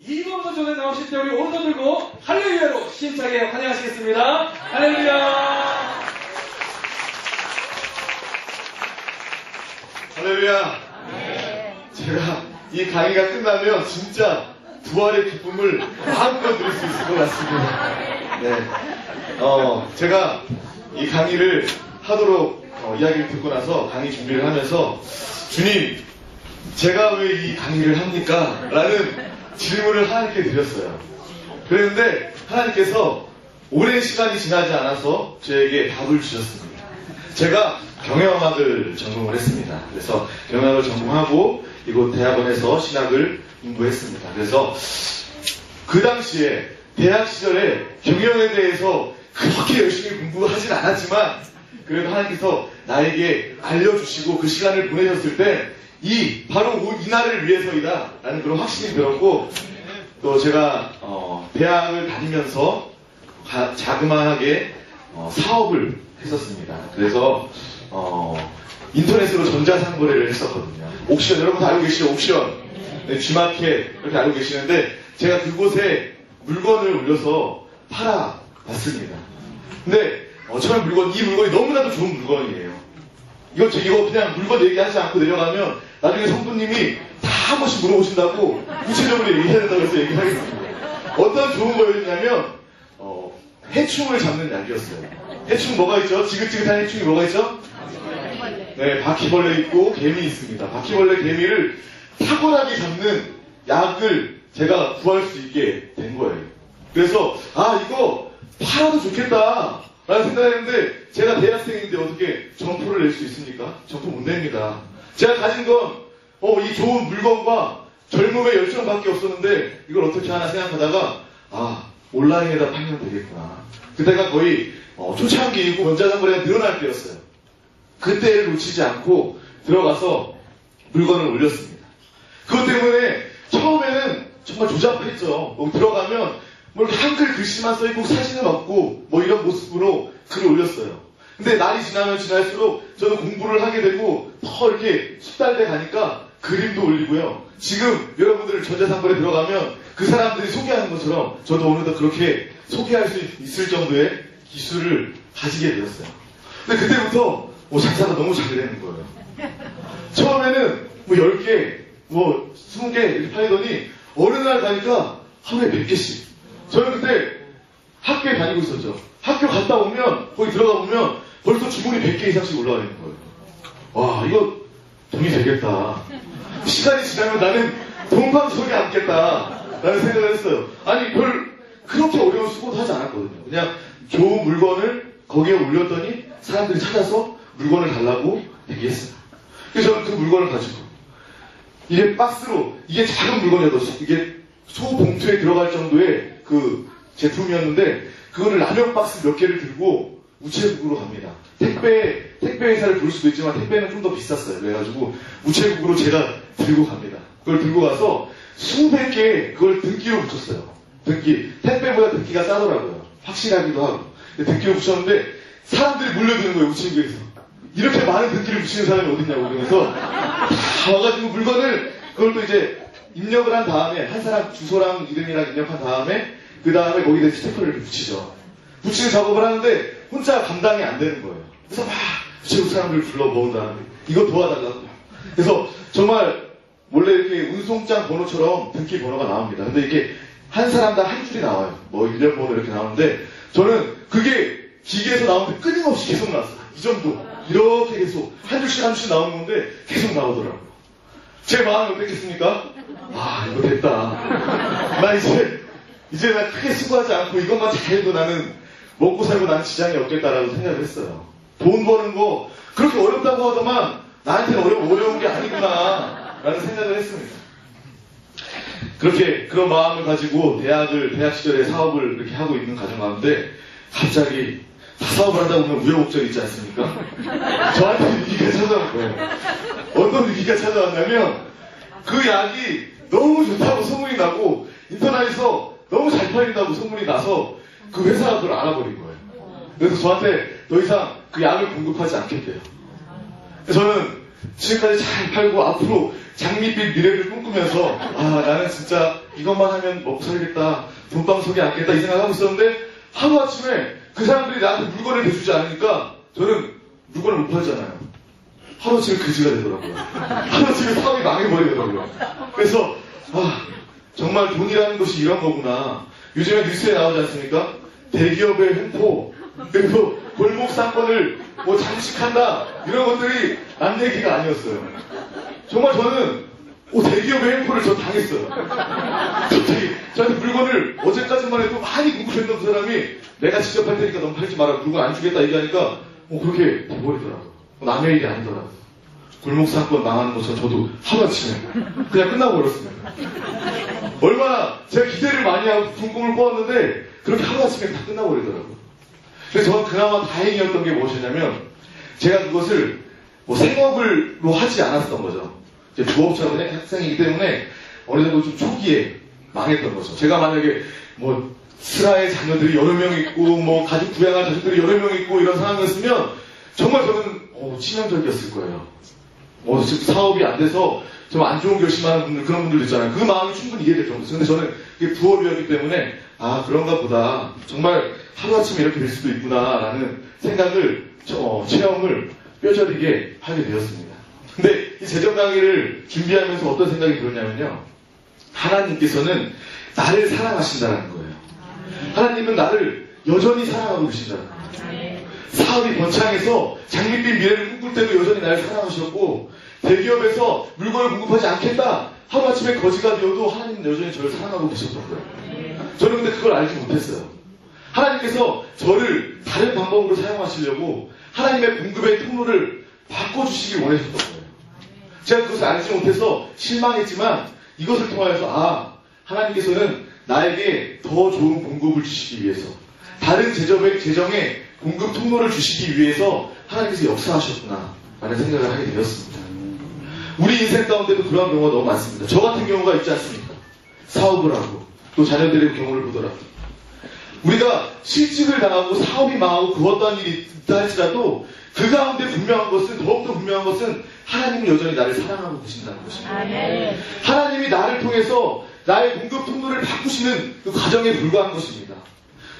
2번 전에 나오실 때 우리 오른손 들고 할렐루야로 힘차게 환영하시겠습니다. 할렐루야. 할렐루야. 제가 이 강의가 끝나면 진짜 부활의 기쁨을 마음껏 누릴 수 있을 것 같습니다. 네. 제가 이 강의를 하도록 이야기를 듣고 나서 강의 준비를 하면서 주님, 제가 왜 이 강의를 합니까? 라는 질문을 하나님께 드렸어요. 그랬는데 하나님께서 오랜 시간이 지나지 않아서 저에게 답을 주셨습니다. 제가 경영학을 전공을 했습니다. 그래서 경영학을 전공하고 이곳 대학원에서 신학을 공부했습니다. 그래서 그 당시에 대학 시절에 경영에 대해서 그렇게 열심히 공부하진 않았지만 그래도 하나님께서 나에게 알려주시고 그 시간을 보내셨을 때 바로 이 날을 위해서이다 라는 그런 확신이 들었고, 또 제가 대학을 다니면서 자그마하게 사업을 했었습니다. 그래서 인터넷으로 전자상거래를 했었거든요. 옥션, 여러분 다 알고 계시죠? 옥션, 네, G마켓 이렇게 알고 계시는데 제가 그곳에 물건을 올려서 팔아봤습니다. 근데 처음에 이 물건이 너무나도 좋은 물건이에요. 이거 그냥 물건 얘기하지 않고 내려가면 나중에 성도님이 다 한 번씩 물어보신다고 구체적으로 얘기해야 된다고 해서 얘기하겠습니다. 어떤 좋은 거였냐면 해충을 잡는 약이었어요. 해충 뭐가 있죠? 지긋지긋한 해충이 뭐가 있죠? 네, 바퀴벌레 있고 개미 있습니다. 바퀴벌레, 개미를 탁월하게 잡는 약을 제가 구할 수 있게 된 거예요. 그래서 이거 팔아도 좋겠다 라는 생각을 했는데, 제가 대학생인데 어떻게 점포를 낼 수 있습니까? 점포 못 냅니다. 제가 가진 건 이 좋은 물건과 젊음의 열정밖에 없었는데 이걸 어떻게 하나 생각하다가 온라인에다 팔면 되겠구나. 그때가 거의 초창기이고 전자상거래가 늘어날 때였어요. 그때를 놓치지 않고 들어가서 물건을 올렸습니다. 그것 때문에 처음에는 정말 조잡했죠. 들어가면 한글 글씨만 써있고 사진은 없고 이런 모습으로 글을 올렸어요. 근데 날이 지나면 지날수록 저는 공부를 하게 되고 더 이렇게 숙달돼 가니까 그림도 올리고요. 지금 여러분들 전자상거래 들어가면 그 사람들이 소개하는 것처럼 저도 어느덧 그렇게 소개할 수 있을 정도의 기술을 가지게 되었어요. 근데 그때부터 장사가 너무 잘 되는 거예요. 처음에는 10개, 20개 이렇게 팔더니 어느 날 가니까 하루에 100개씩. 저는 그때 학교에 다니고 있었죠. 학교 갔다 오면 거기 들어가 보면 벌써 주문이 100개 이상씩 올라와 있는 거예요. 와, 이거 돈이 되겠다. 시간이 지나면 나는 돈방석에 앉겠다 라는 생각을 했어요. 아니 그렇게 어려운 수고도 하지 않았거든요. 그냥 좋은 물건을 거기에 올렸더니 사람들이 찾아서 물건을 달라고 얘기했어요. 그래서 저는 그 물건을 가지고 이게 박스로, 이게 작은 물건이어도 이게 소봉투에 들어갈 정도의 그 제품이었는데 그거를 라면 박스 몇 개를 들고 우체국으로 갑니다. 택배 회사를 부를 수도 있지만 택배는 좀 더 비쌌어요. 그래가지고 우체국으로 제가 들고 갑니다. 그걸 들고 가서 수백 개 그걸 등기로 붙였어요. 택배보다 등기가 싸더라고요. 확실하기도 하고. 등기로 붙였는데 사람들이 몰려드는 거예요. 우체국에서. 이렇게 많은 등기를 붙이는 사람이 어딨냐고. 그러면서 다 와가지고 물건을 그걸 또 이제 입력을 한 다음에 한 사람 주소랑 이름이랑 입력한 다음에 그 다음에 거기다 스티커를 붙이죠. 붙이는 작업을 하는데 혼자 감당이 안 되는 거예요. 그래서 막 우체국 사람들을 불러 모은 다음에 이거 도와달라고. 그래서 정말 원래 이렇게 운송장 번호처럼 등기 번호가 나옵니다. 근데 이게 한 사람당 한 줄이 나와요. 일련 번호 이렇게 나오는데 저는 그게 기계에서 나오는데 끊임없이 계속 나왔어요. 이 정도. 이렇게 계속 한 줄씩 나오는 건데 계속 나오더라고요. 제 마음이 어땠겠습니까? 이거 됐다. 나 이제 나 크게 수고하지 않고 이것만 잘해도 나는 먹고 살고 나는 지장이 없겠다라고 생각을 했어요. 돈 버는 거 그렇게 어렵다고 하더만 나한테는 어려운 게 아니구나 라는 생각을 했습니다. 그런 마음을 가지고 대학 시절에 사업을 이렇게 하고 있는 과정 가운데 갑자기 사업을 하다 보면 우여곡절이 있지 않습니까? 저한테 위기가 찾아온 거예요. 어떤 위기가 찾아왔냐면 그 약이 너무 좋다고 소문이 나고 인터넷에서 너무 잘 팔린다고 소문이 나서 그 회사가 그걸 알아버린 거예요. 그래서 저한테 더 이상 그 약을 공급하지 않겠대요. 저는 지금까지 잘 팔고 앞으로 장밋빛 미래를 꿈꾸면서 나는 진짜 이것만 하면 먹고 살겠다, 돈방 속에 앉겠다 이 생각을 하고 있었는데 하루아침에 그 사람들이 나한테 물건을 대주지 않으니까 저는 물건을 못 팔잖아요. 하루아침에 그지가 되더라고요. 하루아침에 사업이 망해버리더라고요. 그래서 정말 돈이라는 것이 이런 거구나. 요즘에 뉴스에 나오지 않습니까? 대기업의 횡포, 그리고 골목 사건을 뭐 장식한다, 이런 것들이 남 얘기가 아니었어요. 정말 저는 대기업의 횡포를 저 당했어요. 갑자기 저한테 물건을 어제까지만 해도 많이 궁금했던 그 사람이 내가 직접 할 테니까 넌 팔지 마라, 물건 안 주겠다 얘기하니까 그렇게 돼버리더라고요. 남의 일이 아니더라고요. 골목 사건 망하는 것처럼 저도 하루아침에 그냥 끝나고 버렸습니다. 얼마나 제가 기대를 많이 하고 큰 꿈을 꾸었는데 그렇게 하루아침에 다 끝나버리더라고요. 그래서 저는 그나마 다행이었던 게 무엇이냐면 제가 그것을 뭐 생업으로 하지 않았던 거죠. 이제 부업처럼 학생이기 때문에 어느 정도 좀 초기에 망했던 거죠. 제가 만약에 뭐 슬하의 자녀들이 여러 명 있고 뭐 가족 부양할 자식들이 여러 명 있고 이런 상황이었으면 정말 저는 치명적이었을 거예요. 사업이 안 돼서 좀 안 좋은 결심하는 분들, 그런 분들 있잖아요. 그 마음이 충분히 이해될 정도였어요. 근데 저는 그게 부업이었기 때문에 그런가 보다, 정말 하루아침에 이렇게 될 수도 있구나라는 생각을, 체험을 뼈저리게 하게 되었습니다. 근데 이 재정 강의를 준비하면서 어떤 생각이 들었냐면요, 하나님께서는 나를 사랑하신다는 거예요. 하나님은 나를 여전히 사랑하고 계신다는 거예요. 사업이 번창해서 장밋빛 미래를 꿈꿀 때도 여전히 나를 사랑하셨고, 대기업에서 물건을 공급하지 않겠다, 하루아침에 거지가 되어도 하나님은 여전히 저를 사랑하고 계셨던 거예요. 저는 근데 그걸 알지 못했어요. 하나님께서 저를 다른 방법으로 사용하시려고 하나님의 공급의 통로를 바꿔주시길 원하셨던 거예요. 제가 그것을 알지 못해서 실망했지만 이것을 통하여서 하나님께서는 나에게 더 좋은 공급을 주시기 위해서, 다른 재정의 공급 통로를 주시기 위해서 하나님께서 역사하셨구나 라는 생각을 하게 되었습니다. 우리 인생 가운데도 그러한 경우가 너무 많습니다. 저 같은 경우가 있지 않습니까? 사업을 하고 또 자녀들의 경우를 보더라도 우리가 실직을 당하고 사업이 망하고 그 어떠한 일이 있다 할지라도 그 가운데 더욱더 분명한 것은 하나님은 여전히 나를 사랑하고 계신다는 것입니다. 하나님이 나를 통해서 나의 공급 통로를 바꾸시는 그 과정에 불과한 것입니다.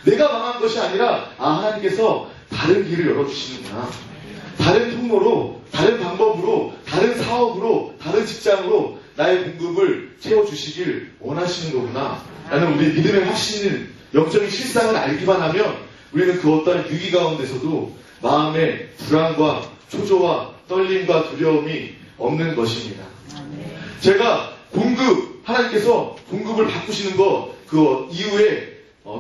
내가 망한 것이 아니라 하나님께서 다른 길을 열어주시는구나, 다른 통로로, 다른 방법으로, 다른 사업으로, 다른 직장으로 나의 공급을 채워주시길 원하시는 거구나 라는 우리 믿음의 확신을, 영적인 실상을 알기만 하면 우리는 그 어떤 위기 가운데서도 마음의 불안과 초조와 떨림과 두려움이 없는 것입니다. 제가 하나님께서 공급을 바꾸시는 그 이후에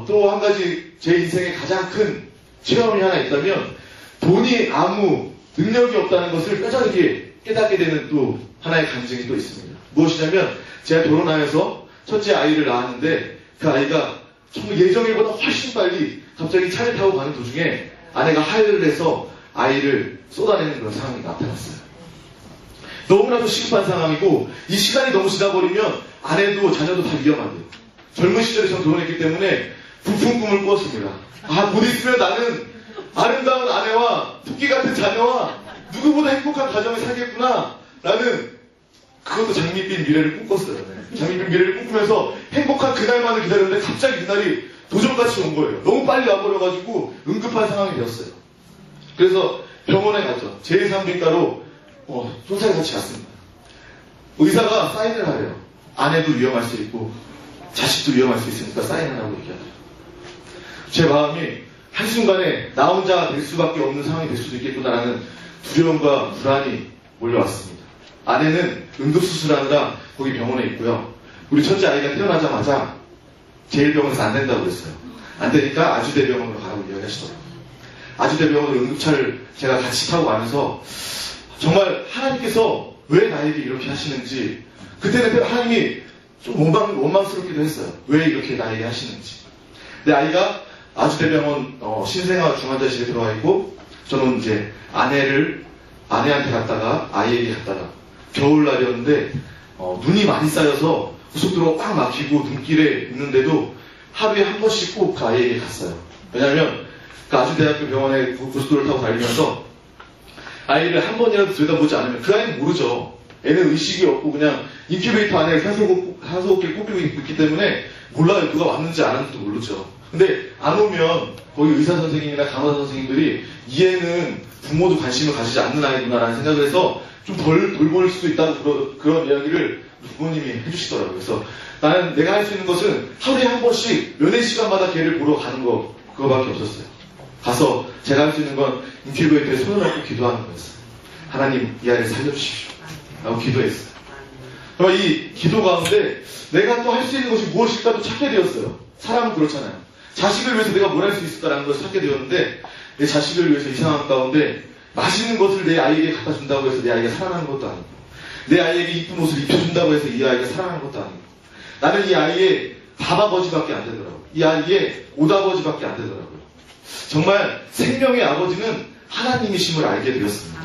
또 한 가지 제 인생의 가장 큰 체험이 하나 있다면, 돈이 아무 능력이 없다는 것을 뼈저리게 깨닫게 되는 또 하나의 간증이 또 있습니다. 무엇이냐면, 제가 결혼하여서 첫째 아이를 낳았는데 그 아이가 정말 예정일보다 훨씬 빨리 갑자기 차를 타고 가는 도중에 아내가 하혈을 해서 아이를 쏟아내는 그런 상황이 나타났어요. 너무나도 시급한 상황이고 이 시간이 너무 지나버리면 아내도 자녀도 다 위험한데요. 젊은 시절에 전 결혼했기 때문에 부푼 꿈을 꾸었습니다. 곧 있으면 나는 아름다운 아내와 토끼 같은 자녀와 누구보다 행복한 가정을 살겠구나 라는, 그것도 장밋빛 미래를 꿈꿨어요. 장밋빛 미래를 꿈꾸면서 행복한 그날만을 기다렸는데 갑자기 그날이 도전같이 온 거예요. 너무 빨리 와버려가지고 응급한 상황이 되었어요. 그래서 병원에 갔죠. 제2산부인과로 손상에 같이 갔습니다. 의사가 사인을 하래요. 아내도 위험할 수 있고 자식도 위험할 수 있으니까 사인하라고 얘기하죠. 제 마음이 한순간에 나 혼자 될 수밖에 없는 상황이 될 수도 있겠구나라는 두려움과 불안이 몰려왔습니다. 아내는 응급수술하느라 거기 병원에 있고요. 우리 첫째 아이가 태어나자마자 제1병원에서 안 된다고 그랬어요. 안 되니까 아주대병원으로 가라고 이야기하시더라고요. 아주대병원으로 응급차를 제가 같이 타고 가면서 정말 하나님께서 왜 나에게 이렇게 하시는지, 그때는 하나님이 좀 원망스럽기도 했어요. 왜 이렇게 나에게 하시는지. 근데 아이가 아주대병원 신생아 중환자실에 들어와 있고, 저는 이제 아내한테 갔다가 아이에게 갔다가, 겨울날이었는데 눈이 많이 쌓여서 고속도로가 꽉 막히고 눈길에 있는데도 하루에 한 번씩 꼭 그 아이에게 갔어요. 왜냐하면 그 아주대학교 병원에 고속도로를 타고 달리면서 아이를 한 번이라도 들여다보지 않으면 그 아이는 모르죠. 애는 의식이 없고 그냥 인큐베이터 안에 계속 산소호흡기를 꼽히고 있기 때문에 몰라요. 누가 왔는지 안 왔는지도 모르죠. 근데 안 오면 거기 의사 선생님이나 간호사 선생님들이 얘는 부모도 관심을 가지지 않는 아이구나라는 생각을 해서 좀 덜 돌볼 수도 있다고 그런 이야기를 부모님이 해주시더라고요. 그래서 나는 내가 할 수 있는 것은 하루에 한 번씩 면회 시간마다 걔를 보러 가는 거 그거밖에 없었어요. 가서 제가 할 수 있는 건 인큐베이터에 때 손을 얹고 기도하는 거였어요. 하나님 이 아이를 살려주십시오 라고 기도했어요. 그럼 이 기도 가운데 내가 또 할 수 있는 것이 무엇일까 또 찾게 되었어요. 사람은 그렇잖아요. 자식을 위해서 내가 뭘 할 수 있을까라는 것을 찾게 되었는데 내 자식을 위해서 이 상황 가운데 맛있는 것을 내 아이에게 갖다 준다고 해서 내 아이가 살아나는 것도 아니고 내 아이에게 이쁜 옷을 입혀준다고 해서 이 아이가 살아나는 것도 아니고 나는 이 아이의 밥아버지밖에 안 되더라고요. 이 아이의 옷아버지밖에 안 되더라고요. 정말 생명의 아버지는 하나님이심을 알게 되었습니다.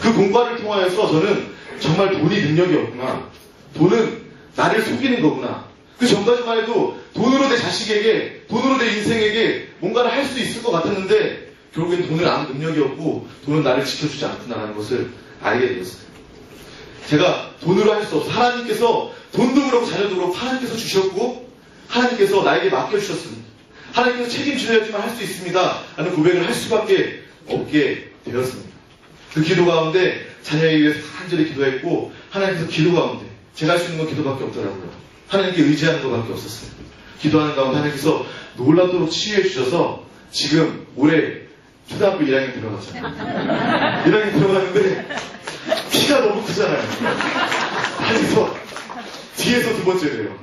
그 공부를 통하여서 저는 정말 돈이 능력이 없구나. 돈은 나를 속이는 거구나. 그 전까지만 해도 돈으로 내 자식에게, 돈으로 내 인생에게 뭔가를 할 수 있을 것 같았는데 결국엔 돈을 아무 능력이 없고 돈은 나를 지켜주지 않구나라는 것을 알게 되었어요. 제가 돈으로 할 수 없어. 하나님께서 돈도 그렇고 자녀도 그렇고 하나님께서 주셨고 하나님께서 나에게 맡겨주셨습니다. 하나님께서 책임져야지만 할 수 있습니다. 라는 고백을 할 수밖에 없게 되었습니다. 그 기도 가운데 자녀에 위해서 간절히 기도했고 하나님께서 기도 가운데 제가 할 수 있는 건 기도밖에 없더라고요. 하나님께 의지하는 것밖에 없었어요. 기도하는 가운데 하나님께서 놀랍도록 치유해 주셔서 지금 올해 초등학교 1학년 들어갔잖아요. 1학년 들어갔는데 키가 너무 크잖아요. 그래서 뒤에서 두 번째래요.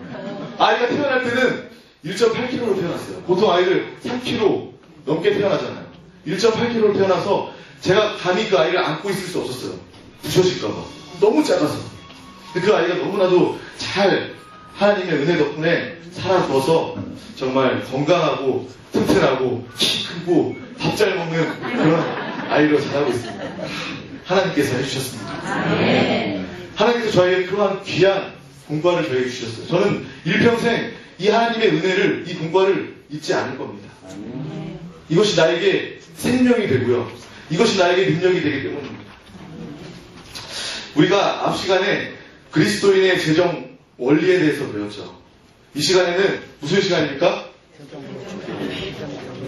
아이가 태어날 때는 1.8kg로 태어났어요. 보통 아이를 3kg 넘게 태어나잖아요. 1.8kg로 태어나서 제가 감히 그 아이를 안고 있을 수 없었어요. 부셔질까봐. 너무 작아서. 근데 그 아이가 너무나도 잘 하나님의 은혜 덕분에 살아서 정말 건강하고 튼튼하고 키 크고 밥 잘 먹는 그런 아이로 자라고 있습니다. 하나님께서 해주셨습니다. 하나님께서 저에게 그러한 귀한 공과를 저에게 주셨어요. 저는 일평생 이 하나님의 은혜를, 이 공과를 잊지 않을 겁니다. 이것이 나에게 생명이 되고요. 이것이 나에게 능력이 되기 때문입니다. 우리가 앞 시간에 그리스도인의 재정 원리에 대해서 배웠죠. 이 시간에는 무슨 시간입니까?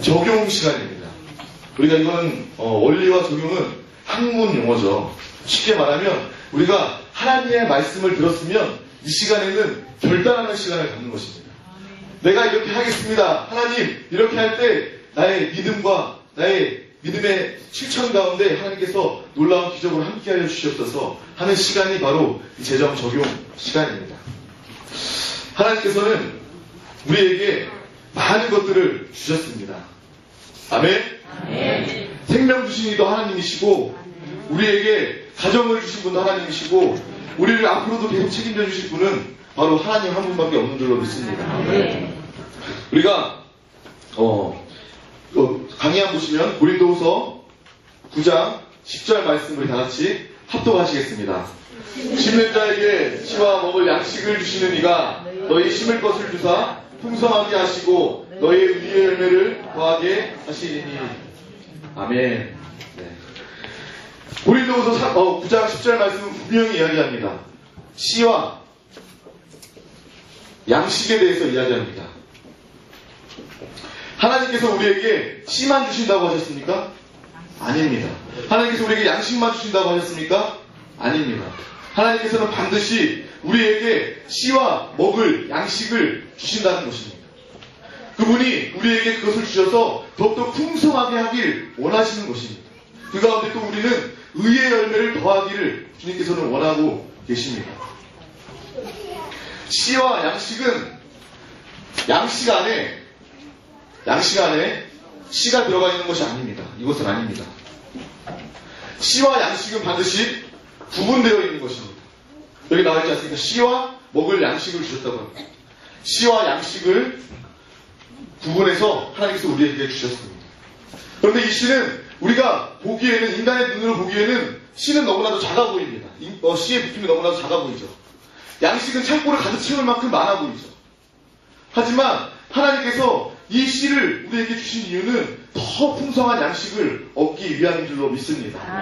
적용 시간입니다. 우리가 이거는 원리와 적용은 학문 용어죠. 쉽게 말하면 우리가 하나님의 말씀을 들었으면 이 시간에는 결단하는 시간을 갖는 것입니다. 내가 이렇게 하겠습니다. 하나님 이렇게 할 때 나의 믿음과 나의 믿음의 실천 가운데 하나님께서 놀라운 기적을 함께하여 주시옵소서 하는 시간이 바로 이 재정 적용 시간입니다. 하나님께서는 우리에게 많은 것들을 주셨습니다. 아멘? 아멘. 생명 주신 이도 하나님이시고 우리에게 가정을 주신 분도 하나님이시고 우리를 앞으로도 계속 책임져 주실 분은 바로 하나님 한 분밖에 없는 줄로 믿습니다. 아멘. 우리가 강의 한번 보시면 고린도후서 9장 10절 말씀 우리 다 같이 합독하시겠습니다. 심는 자에게 씨와 먹을 양식을 주시는 이가 너희 심을 것을 주사 풍성하게 하시고 너희 의의 열매를 더하게 하시리니. 아멘. 네. 고린도후서 9장 10절 말씀은 분명히 이야기합니다. 씨와 양식에 대해서 이야기합니다. 하나님께서 우리에게 씨만 주신다고 하셨습니까? 아닙니다. 하나님께서 우리에게 양식만 주신다고 하셨습니까? 아닙니다. 하나님께서는 반드시 우리에게 씨와 먹을 양식을 주신다는 것입니다. 그분이 우리에게 그것을 주셔서 더욱더 풍성하게 하길 원하시는 것입니다. 그 가운데 또 우리는 의의 열매를 더하기를 주님께서는 원하고 계십니다. 씨와 양식은 양식 안에 씨가 들어가 있는 것이 아닙니다. 이것은 아닙니다. 씨와 양식은 반드시 구분되어 있는 것입니다. 여기 나와 있지 않습니까? 씨와 먹을 양식을 주셨다고 합니다. 씨와 양식을 구분해서 하나님께서 우리에게 주셨습니다. 그런데 이 씨는 우리가 보기에는, 인간의 눈으로 보기에는 씨는 너무나도 작아 보입니다. 씨의 부품이 너무나도 작아 보이죠. 양식은 창고를 가득 채울 만큼 많아 보이죠. 하지만 하나님께서 이 씨를 우리에게 주신 이유는 더 풍성한 양식을 얻기 위함인 줄로 믿습니다.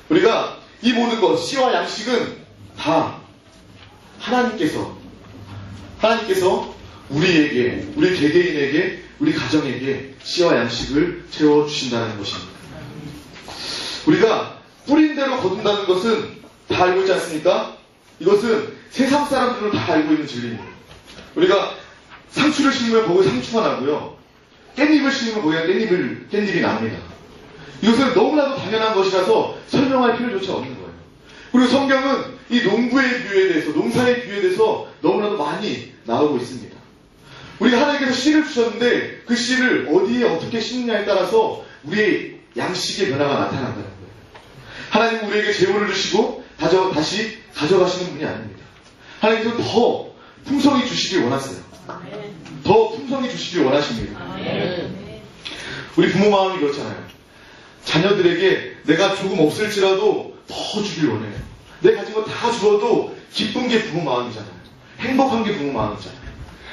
우리가 이 모든 것, 씨와 양식은 다 하나님께서 우리에게, 우리 개개인에게, 우리 가정에게 씨와 양식을 채워주신다는 것입니다. 우리가 뿌린 대로 거둔다는 것은 다 알고 있지 않습니까? 이것은 세상 사람들은 다 알고 있는 진리입니다. 우리가 상추를 심으면 거기에 상추가 나고요. 깻잎을 심으면 거기에 깻잎이 납니다. 이것은 너무나도 당연한 것이라서 설명할 필요조차 없는 거예요. 그리고 성경은 이 농부의 비유에 대해서, 농사의 비유에 대해서 너무나도 많이 나오고 있습니다. 우리가 하나님께서 씨를 주셨는데 그 씨를 어디에 어떻게 심느냐에 따라서 우리의 양식의 변화가 나타난다는 거예요. 하나님은 우리에게 재물을 주시고 다시 가져가시는 분이 아닙니다. 하나님께서 더 풍성히 주시길 원하세요. 더 풍성히 주시길 원하십니다. 우리 부모 마음이 그렇잖아요. 자녀들에게 내가 조금 없을지라도 더 주길 원해요. 내 가진 거 다 주어도 기쁜 게 부모 마음이잖아요. 행복한 게 부모 마음이잖아요.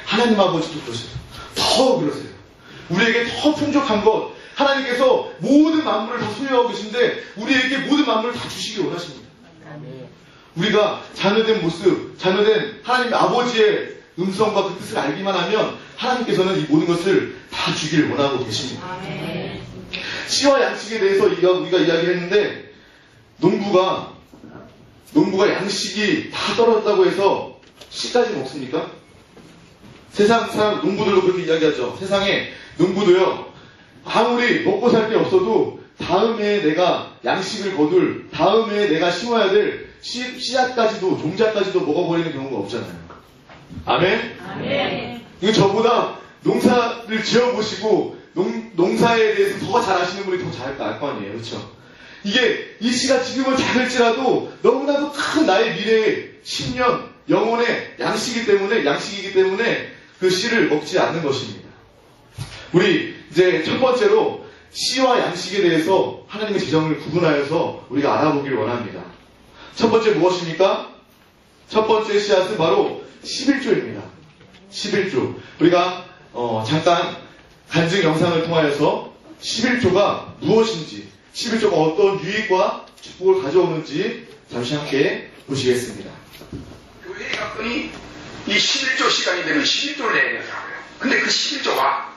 하나님 아버지도 그러세요. 더 그러세요. 우리에게 더 풍족한 것, 하나님께서 모든 만물을 다 소유하고 계신데 우리에게 모든 만물을 다 주시길 원하십니다. 우리가 자녀된 모습, 자녀된 하나님 아버지의 음성과 그 뜻을 알기만 하면 하나님께서는 이 모든 것을 다 주길 원하고 계십니다. 씨와 양식에 대해서 우리가 이야기를 했는데 농부가 양식이 다 떨어졌다고 해서 씨까지 먹습니까? 세상 사람 농부들도 그렇게 이야기하죠. 세상에 농부도요, 아무리 먹고 살 게 없어도 다음에 내가 양식을 거둘, 다음에 내가 심어야 될 씨앗까지도, 종자까지도 먹어버리는 경우가 없잖아요. 아멘? 아멘. 이거 저보다 농사를 지어보시고 농사에 대해서 더 잘 아시는 분이 더 잘 알 거 아니에요. 그렇죠? 이게 이 씨가 지금은 작을지라도 너무나도 큰 나의 미래의 10년 영혼의 양식이기 때문에 그 씨를 먹지 않는 것입니다. 우리 이제 첫 번째로 씨와 양식에 대해서 하나님의 지정을 구분하여서 우리가 알아보길 원합니다. 첫 번째 무엇입니까? 첫 번째 씨앗은 바로 11조입니다. 11조. 우리가 잠깐 간증 영상을 통하여서 11조가 무엇인지, 11조가 어떤 유익과 축복을 가져오는지 잠시 함께 보시겠습니다. 교회에 갔더니 이 11조 시간이 되면 11조를 내야 되더라고요. 근데 그 11조가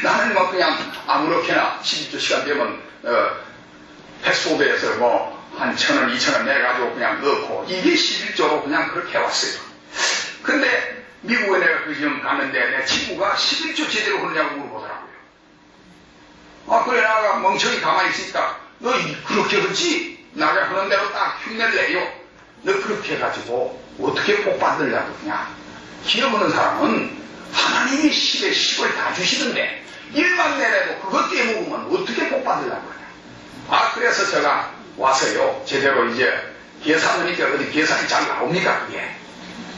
나는 뭐 그냥 아무렇게나 11조 시간 되면 패스오버에서 뭐 한 1,000원, 2,000원 내가지고 그냥 넣고 이게 11조로 그냥 그렇게 해왔어요. 근데 미국에 내가 그 지금 갔는데 내 친구가 11조 제대로 하느냐고 물어보더라고요. 아 그래 나가 멍청이 가만히 있으니까 너 그렇게 하지? 나가 하는 대로 딱 흉내를 내요. 너 그렇게 해가지고 어떻게 복 받으려고 그냥 기억하는 사람은 하나님이 10에 10을 다 주시던데 일만 내려도 그것 떼먹으면 어떻게 복 받으려고 그냥. 아 그래서 제가 와서요 제대로 이제 계산하니까 어디 계산이 잘 나옵니까 그게.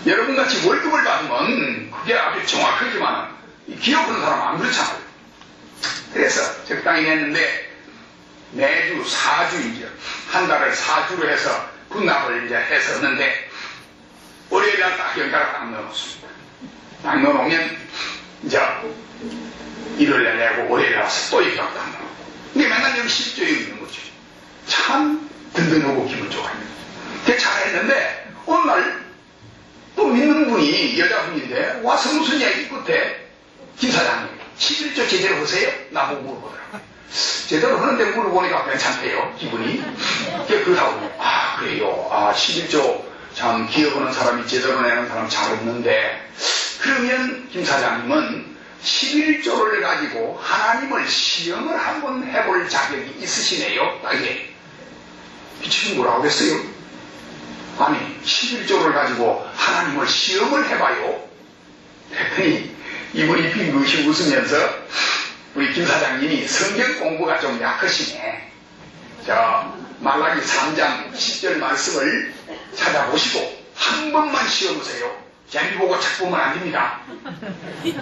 여러분같이 월급을 받으면 그게 아주 정확하지만 기억하는 사람은 안 그렇잖아요. 그래서 적당히 냈는데 매주 4주 이제 한 달을 4주로 해서 분납을 이제 해서 했는데 월요일날 딱 여기다가 딱 넣어놓습니다. 딱 넣어놓으면 이제 일요일날 내고 월요일날 와서 또 여기다가 딱 넣어놓고 이게 맨날 여기 10조에 있는 거죠. 참 든든하고 기분 좋아요. 되게 잘했는데 어느 날 또 믿는 분이 여자분인데 와서 무슨 이야기 끝에 김 사장님 11조 제대로 하세요? 나보고 물어보더라고요. 제대로 하는데 물어보니까 괜찮대요 기분이. 그러다고 아 그래요. 아 11조 참 기억하는 사람이 제대로 내는 사람 잘 없는데 그러면 김 사장님은 11조를 가지고 하나님을 시험을 한번 해볼 자격이 있으시네요. 이게 지금 뭐라고 했어요? 아니 11조를 가지고 하나님을 시험을 해봐요. 그랬더니 이분이 빙긋이 웃으면서 우리 김 사장님이 성경 공부가 좀 약하시네. 저 말라기 3장 10절 말씀을 찾아보시고 한 번만 시험하세요. 재미 보고 책 보면 안 됩니다.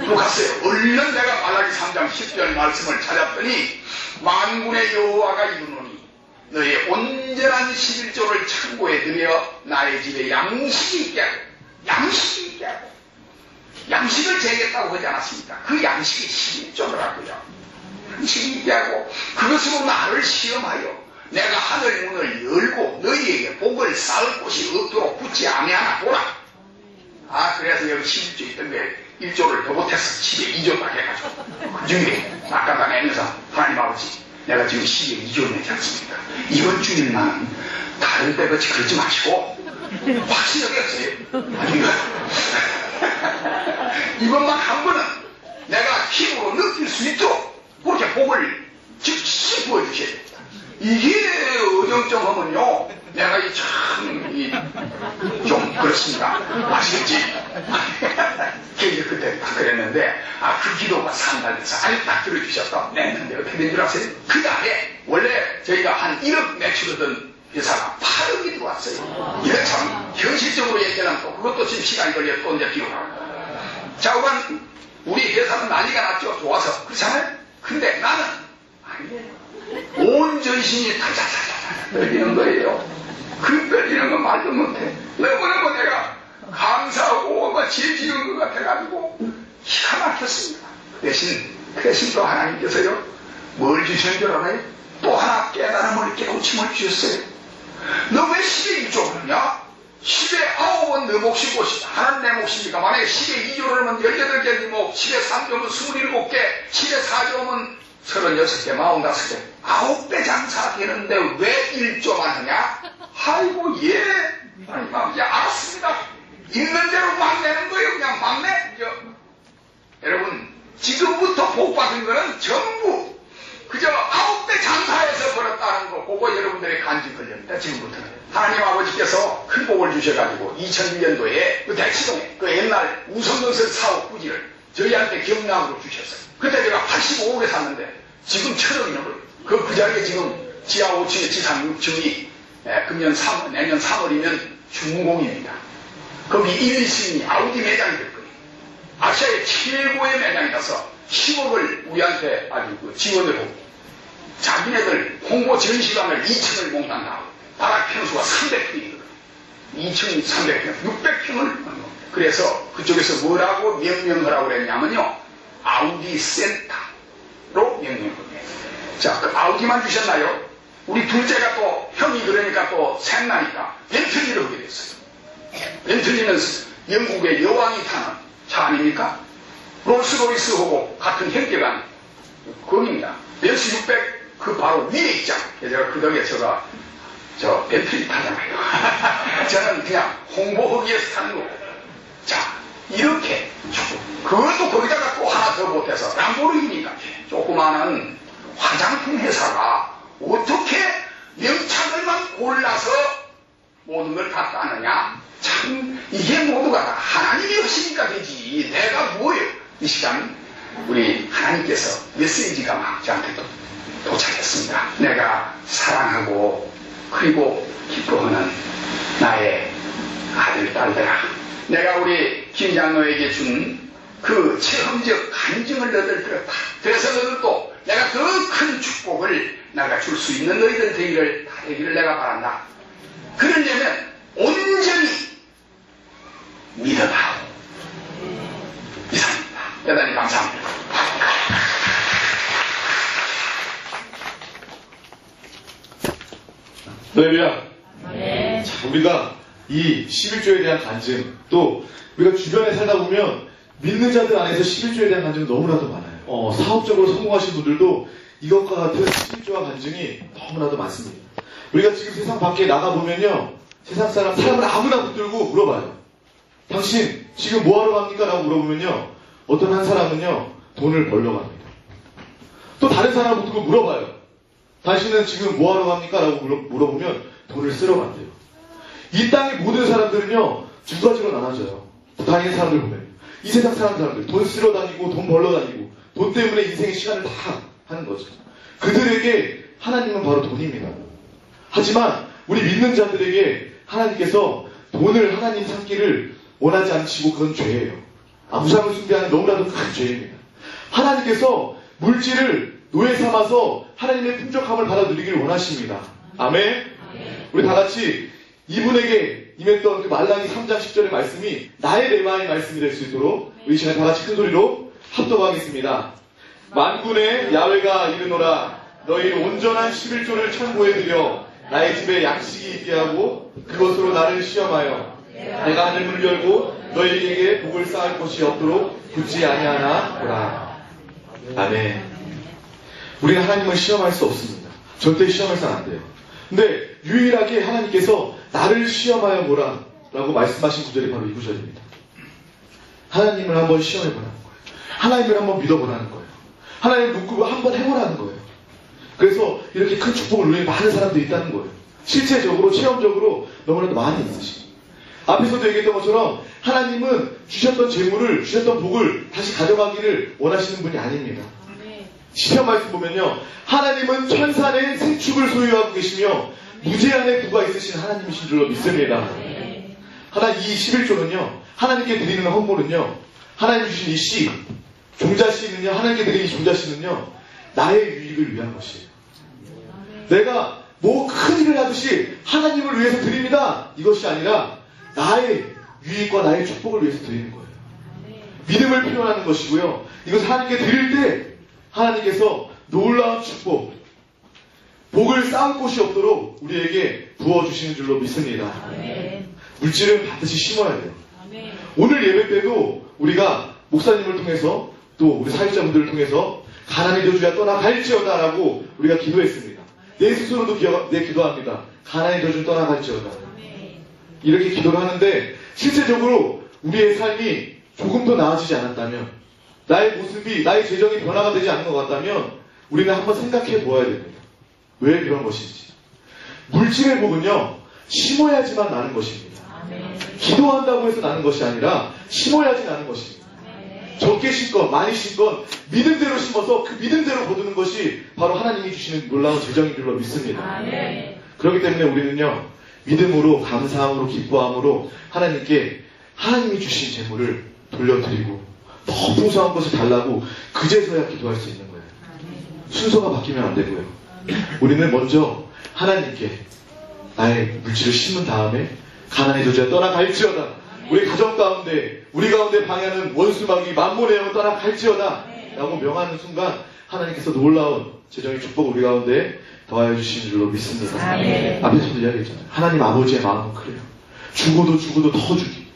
또 갔어요. 얼른 내가 말라기 3장 10절 말씀을 찾았더니 만군의 여호와가 이르노니 너의 온전한 11조를 창고에 들여 나의 집에 양식이 있게 하고 양식이 있게 하고 양식을 재겠다고 하지 않았습니까? 그 양식이 11조더라고요. 양식이 있게 하고 그것으로 나를 시험하여 내가 하늘 문을 열고 너희에게 복을 쌓을 곳이 없도록 굳이 아니하나 보라. 그래서 여기 11조 있던 게 1조를 더 못해서 12조 딱 해가지고 그 중에 아까 다 내면서 하나님 아버지 내가 지금 12조 내지 않습니까? 이번 주일 나는 다른 때 같이 그러지 마시고 확실하게 하세요. 아닌가? 이것만 한 번은 내가 힘으로 느낄 수 있도록 그렇게 복을 즉시 부어주셔야 됩니다. 이게 어정쩡하면요 내가 좀 그렇습니다. 아시겠지? 그때 딱 그랬는데 그 기도가 산달돼서 아주 딱 들어주셨다. 냈는데 어떻게 된 줄 아세요? 그 달에 원래 저희가 한 1억 매출하던 회사가 8억이 들어왔어요. 이거 참 현실적으로 얘기하면 또 그것도 지금 시간이 걸려 또 이제 비교하고. 자오간 우리 회사는 난리가 났죠. 좋아서. 그렇잖아요? 근데 나는 아니에요. 온 전신이 타자자자자 떨리는 거예요. 그 떨리는 거 말도 못해. 너무너무 내가 감사하고 죄지은 것 같아가지고 기가 막혔습니다. 그 대신 또 하나님께서요 뭘 주신 줄 알아요? 또 하나 깨달음을 깨우침을 주셨어요. 너 왜 10에 2조 그러냐? 10에 9은 너 몫이고 하나는 내 몫이니까 만약에 10에 2조를 하면 18개 네 몫, 10에 3조면 27개, 10에 4조면 36개, 45개, 9배 장사 되는데 왜 1조만 하냐? 아이고, 예. 이제 알았습니다. 있는 대로 막 내는 거예요. 그냥 막 내. 여러분, 지금부터 복 받은 거는 전부 그저 9배 장사해서 벌었다는 거, 그거 여러분들의 간증 걸립니다. 지금부터는. 하나님 아버지께서 큰 복을 주셔가지고 2001년도에 그 대치동에 그 옛날 우성건설 사업 부지를 저희한테 경락으로 주셨어요. 그때 제가 85억에 샀는데 지금 1,000억이 넘어요. 그 자리에 지금 지하 5층에 지상 6층이 내년 3월이면 준공입니다. 거기 1, 2층이 아우디 매장이 될 거예요. 아시아의 최고의 매장이라서 10억을 우리한테 아주 지원을 하고 자기네들 홍보 전시관을 2층을 몽땅 바닥 평수가 300평이거든요. 2층 300평, 600평을 그래서 그쪽에서 뭐라고 명명하라고 그랬냐면요. 아우디 센터로 명명합니다. 자, 그 아우디만 주셨나요? 우리 둘째가 또 형이 그러니까 또 셋나니까 벤틀리를 하게 됐어요. 벤틀리는 영국의 여왕이 타는 차 아닙니까? 롤스로이스하고 같은 형제간 그겁니다. 벤츠 600 그 바로 위에 있죠. 제가 그 덕에 저 벤틀리 타잖아요. 저는 그냥 홍보하기 위해서 타는 거고. 자, 이렇게 그것도 거기다가 또 하나 더 못해서 람보르기니까 조그마한 화장품 회사가 어떻게 명창을만 골라서 모든 걸 다 따느냐. 참 이게 모두가 다 하나님이 하시니까 되지. 내가 뭐예요. 이 시간 우리 하나님께서 메시지가 막 저한테 또 도착했습니다. 내가 사랑하고 그리고 기뻐하는 나의 아들 딸들아, 내가 우리 김 장로에게 준 그 체험적 간증을 너희들 들었다. 그래서 너희들도 내가 더 큰 축복을 내가 줄 수 있는 너희들 되기를 내가 바란다. 그러려면 온전히 믿어라. 이상입니다. 대단히 감사합니다. 할렐루야. 네. 자, 우리가 이 11조에 대한 간증, 또 우리가 주변에 살다 보면 믿는 자들 안에서 11조에 대한 간증이 너무나도 많아요. 사업적으로 성공하신 분들도 이것과 같은 11조와 간증이 너무나도 많습니다. 우리가 지금 세상 밖에 나가보면요, 세상 사람을 아무나 붙들고 물어봐요. 당신 지금 뭐하러 갑니까? 라고 물어보면요, 어떤 한 사람은요, 돈을 벌러 갑니다. 또 다른 사람을 붙들고 물어봐요. 당신은 지금 뭐하러 갑니까? 라고 물어보면 돈을 쓰러 간대요. 이 땅의 모든 사람들은요, 두 가지로 나눠져요. 다니는 사람들 보면 이 세상 사람들, 돈 쓰러 다니고 돈 벌러 다니고 돈 때문에 인생의 시간을 다 하는 거죠. 그들에게 하나님은 바로 돈입니다. 하지만 우리 믿는 자들에게 하나님께서 돈을 하나님 삼기를 원하지 않으시고 그건 죄예요. 우상을 숭배하는 너무나도 큰 죄입니다. 하나님께서 물질을 노예 삼아서 하나님의 풍족함을 받아 누리기를 원하십니다. 아멘. 우리 다 같이 이분에게 임했던 그 말라기 3장 10절의 말씀이 나의 레마의 말씀이 될 수 있도록 우리 시간에 다 같이 큰 소리로 합독하겠습니다. 만군의 야훼가 이르노라. 너희 온전한 11조를 창고에 들여 나의 집에 양식이 있게 하고 그것으로 나를 시험하여 내가 하늘 문을 열고 너희에게 복을 쌓을 곳이 없도록 굳지 아니하나 보라. 아멘. 우리는 하나님을 시험할 수 없습니다. 절대 시험해서는 안 돼요. 근데 유일하게 하나님께서 나를 시험하여 보라 라고 말씀하신 구절이 바로 이 구절입니다. 하나님을 한번 시험해보라는 거예요. 하나님을 한번 믿어보라는 거예요. 하나님을 믿고 한번 해보라는 거예요. 그래서 이렇게 큰 축복을 누리는 많은 사람들이 있다는 거예요. 실제적으로 체험적으로 너무나도 많이 있으시고, 앞에서도 얘기했던 것처럼 하나님은 주셨던 재물을, 주셨던 복을 다시 가져가기를 원하시는 분이 아닙니다. 시편 말씀 보면요, 하나님은 천산의 생축을 소유하고 계시며 무제한의 부가 있으신 하나님이신 줄로 믿습니다. 하나님, 이 11조는요, 하나님께 드리는 헌물은요, 하나님 주신 이 씨, 종자씨는요, 하나님께 드리는 이 종자씨는요, 나의 유익을 위한 것이에요. 내가 뭐 큰 일을 하듯이 하나님을 위해서 드립니다, 이것이 아니라 나의 유익과 나의 축복을 위해서 드리는 거예요. 믿음을 표현하는 것이고요. 이것을 하나님께 드릴 때 하나님께서 놀라운 축복, 복을 쌓을 곳이 없도록 우리에게 부어주시는 줄로 믿습니다. 물질은 반드시 심어야 돼요. 오늘 예배 때도 우리가 목사님을 통해서 또 우리 사역자분들을 통해서 가난의 저주가 떠나갈지어다 라고 우리가 기도했습니다. 내 스스로도 기도합니다. 가난의 저주는 떠나갈지어다. 이렇게 기도를 하는데 실제적으로 우리의 삶이 조금 더 나아지지 않았다면, 나의 모습이, 나의 재정이 변화가 되지 않는 것 같다면 우리는 한번 생각해 보아야 됩니다. 왜 그런 것인지. 물질의 복은요, 심어야지만 나는 것입니다. 기도한다고 해서 나는 것이 아니라 심어야지 나는 것입니다. 적게 심건 많이 심건 믿음대로 심어서 그 믿음대로 거두는 것이 바로 하나님이 주시는 놀라운 재정인 줄로 믿습니다. 그렇기 때문에 우리는요, 믿음으로, 감사함으로, 기뻐함으로 하나님께 하나님이 주신 재물을 돌려드리고 더 풍성한 것을 달라고 그제서야 기도할 수 있는 거예요. 순서가 바뀌면 안 되고요. 우리는 먼저 하나님께 나의 물질을 심은 다음에 가난의 저주가 떠나갈지어다, 우리 가정 가운데, 우리 가운데 방해하는 원수마귀 만몬의 영은 떠나갈지어다 라고 명하는 순간 하나님께서 놀라운 재정의 축복을 우리 가운데 더하여 주시는 줄로 믿습니다. 앞에서도 이야기했잖아요. 하나님 아버지의 마음은 그래요. 주고도 더 주기.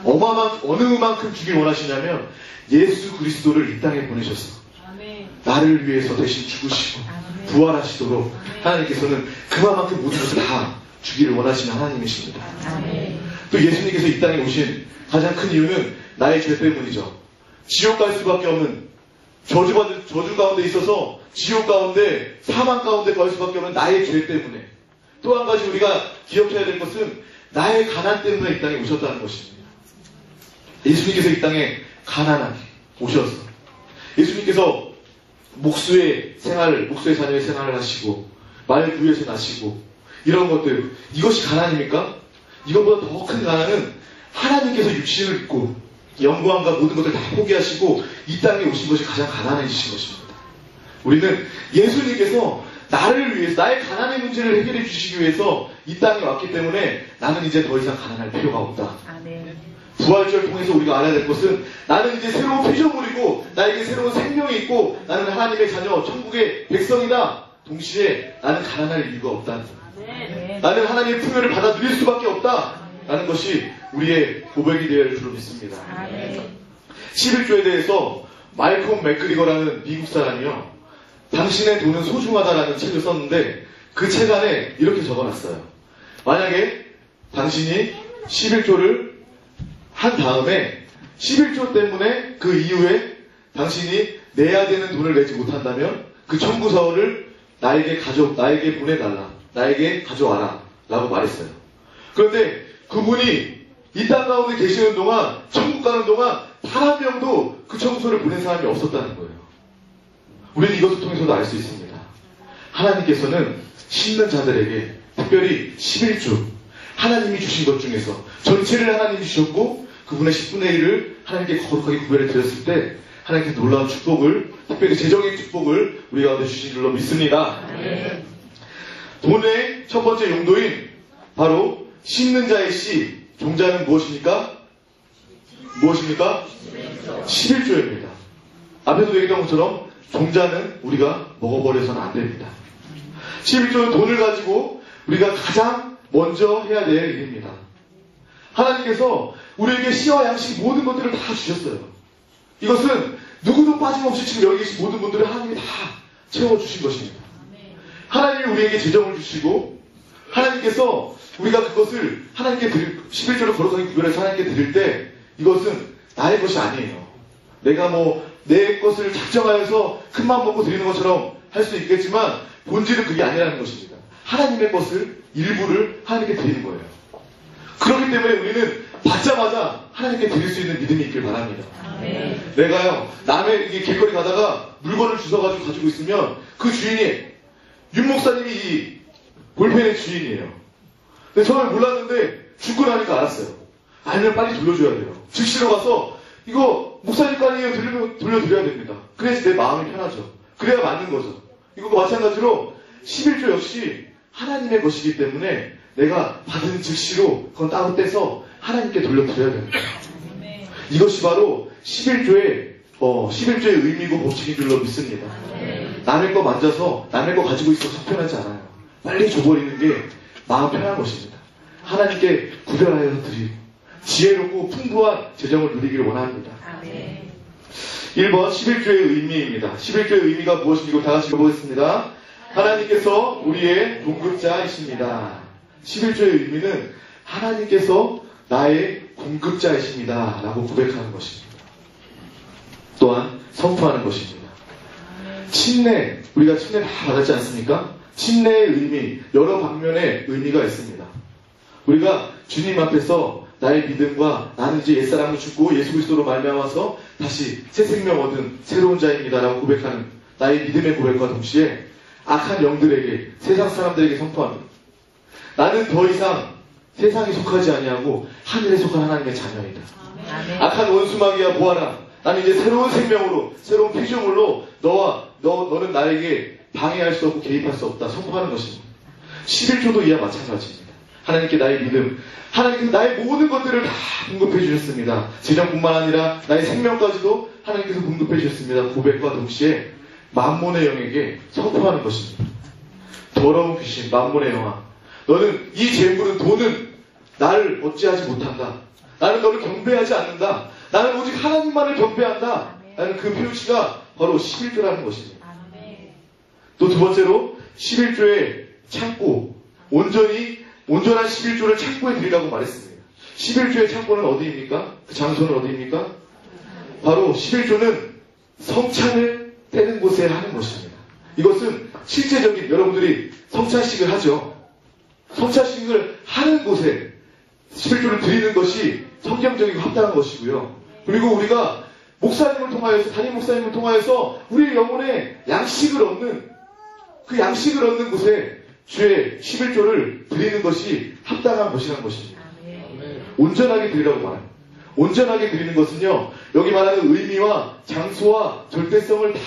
어느 만큼 주길 원하시냐면 예수 그리스도를 이 땅에 보내셔서 나를 위해서 대신 죽으시고 부활하시도록 하나님께서는 그만큼 모든 것을 다 주기를 원하시는 하나님이십니다. 또 예수님께서 이 땅에 오신 가장 큰 이유는 나의 죄 때문이죠. 지옥 갈 수밖에 없는, 저주 가운데 있어서 지옥 가운데, 사망 가운데 갈 수밖에 없는 나의 죄 때문에. 또 한 가지 우리가 기억해야 될 것은 나의 가난 때문에 이 땅에 오셨다는 것입니다. 예수님께서 이 땅에 가난하게 오셔서 예수님께서 목수의 자녀의 생활을 하시고 말 구에서 나시고 이런 것들, 이것이 가난입니까? 이것보다 더 큰 가난은 하나님께서 육신을 입고 영광과 모든 것을 다 포기하시고 이 땅에 오신 것이 가장 가난해지신 것입니다. 우리는 예수님께서 나를 위해서, 나의 가난의 문제를 해결해 주시기 위해서 이 땅에 왔기 때문에 나는 이제 더 이상 가난할 필요가 없다. 부활절을 통해서 우리가 알아야 될 것은 나는 이제 새로운 피조물이고 나에게 새로운 생명이 있고 나는 하나님의 자녀, 천국의 백성이다. 동시에 나는 가난할 이유가 없다. 나는 하나님의 풍요를 받아 누릴 수밖에 없다. 라는 것이 우리의 고백이 되어야 할 줄로 믿습니다. 11조에 대해서 말콤 맥그리거라는 미국 사람이요, 당신의 돈은 소중하다라는 책을 썼는데 그 책 안에 이렇게 적어놨어요. 만약에 당신이 11조를 한 다음에 11조 때문에 그 이후에 당신이 내야 되는 돈을 내지 못한다면 그 청구서를 나에게 보내달라. 나에게 가져와라. 라고 말했어요. 그런데 그분이 이 땅 가운데 계시는 동안, 천국 가는 동안 단 한 명도 그 청구서를 보낸 사람이 없었다는 거예요. 우리는 이것을 통해서도 알 수 있습니다. 하나님께서는 심는 자들에게 특별히 11조, 하나님이 주신 것 중에서 전체를 하나님이 주셨고 그분의 10분의 1을 하나님께 거룩하게 구별해 드렸을 때 하나님께서 놀라운 축복을, 특별히 재정의 축복을 우리 가운데 주신 줄로 믿습니다. 돈의 첫 번째 용도인 바로 심는 자의 씨, 종자는 무엇입니까? 11조입니다. 앞에도 얘기했던 것처럼 종자는 우리가 먹어버려서는 안 됩니다. 11조는 돈을 가지고 우리가 가장 먼저 해야 될 일입니다. 하나님께서 우리에게 씨와 양식 모든 것들을 다 주셨어요. 이것은 누구도 빠짐없이 지금 여기 계신 모든 분들을 하나님이 다 채워주신 것입니다. 하나님이 우리에게 재정을 주시고 하나님께서 우리가 그것을 하나님께 11조를 거룩하게 구별해서 하나님께 드릴 때 이것은 나의 것이 아니에요. 내가 내 것을 작정하여서 큰맘 먹고 드리는 것처럼 할 수 있겠지만 본질은 그게 아니라는 것입니다. 하나님의 것을 일부를 하나님께 드리는 거예요. 그렇기 때문에 우리는 받자마자 하나님께 드릴 수 있는 믿음이 있길 바랍니다. 내가요, 남의 길거리 가다가 물건을 주워가지고 가지고 있으면 그 주인이, 윤 목사님이 이 볼펜의 주인이에요. 근데 처음에 몰랐는데 죽고 나니까 알았어요. 알면 빨리 돌려줘야 돼요. 즉시로 가서 이거 목사님 거 아니에요? 돌려드려야 됩니다. 그래야지 내 마음이 편하죠. 그래야 맞는 거죠. 이것과 마찬가지로 11조 역시 하나님의 것이기 때문에 내가 받은 즉시로 그건 따로 떼서 하나님께 돌려드려야 됩니다. 이것이 바로 11조의 의미고 법칙인 줄로 믿습니다. 남의 거 만져서 남의 거 가지고 있어서 편하지 않아요. 빨리 줘버리는 게 마음 편한 것입니다. 하나님께 구별하여서 드리고 지혜롭고 풍부한 재정을 누리기를 원합니다. 1번 11조의 의미입니다. 11조의 의미가 무엇인지 다 같이 읽어보겠습니다. 하나님께서 우리의 공급자이십니다. 11조의 의미는 하나님께서 나의 공급자이십니다 라고 고백하는 것입니다. 또한 선포하는 것입니다. 침례, 우리가 침례 다 받았지 않습니까? 침례의 의미, 여러 방면의 의미가 있습니다. 우리가 주님 앞에서 나의 믿음과 나는 이제 옛사람을 죽고 예수 그리스도로 말미암아서 다시 새 생명 얻은 새로운 자입니다 라고 고백하는 나의 믿음의 고백과 동시에 악한 영들에게, 세상 사람들에게 선포합니다. 나는 더 이상 세상에 속하지 아니하고 하늘에 속한 하나님의 자녀이다. 악한 원수마귀야 보아라. 나는 이제 새로운 생명으로, 새로운 피조물로 너는 나에게 방해할 수 없고 개입할 수 없다. 선포하는 것입니다. 11조도 이와 마찬가지입니다. 하나님께 나의 믿음, 하나님께서 나의 모든 것들을 다 공급해 주셨습니다. 재정뿐만 아니라 나의 생명까지도 하나님께서 공급해 주셨습니다. 고백과 동시에 만몬의 영에게 선포하는 것입니다. 더러운 귀신, 만몬의 영아, 너는 이 재물은, 돈은 나를 어찌하지 못한다. 나는 너를 경배하지 않는다. 나는 오직 하나님만을 경배한다. 라는 그 표시가 바로 11조라는 것입니다. 또 두 번째로 11조의 창고, 온전한 11조를 창고에 드리라고 말했습니다. 11조의 창고는 어디입니까? 그 장소는 어디입니까? 바로 11조는 성찬을 떼는 곳에 하는 것입니다. 이것은 실제적인, 여러분들이 성찬식을 하죠. 성찬식을 하는 곳에 11조를 드리는 것이 성경적이고 합당한 것이고요. 그리고 우리가 목사님을 통하여서, 담임 목사님을 통하여서 우리의 영혼에 양식을 얻는, 그 양식을 얻는 곳에 주의 11조를 드리는 것이 합당한 것이라는 것입니다. 온전하게 드리라고 말합니다. 온전하게 드리는 것은요, 여기 말하는 의미와 장소와 절대성을 다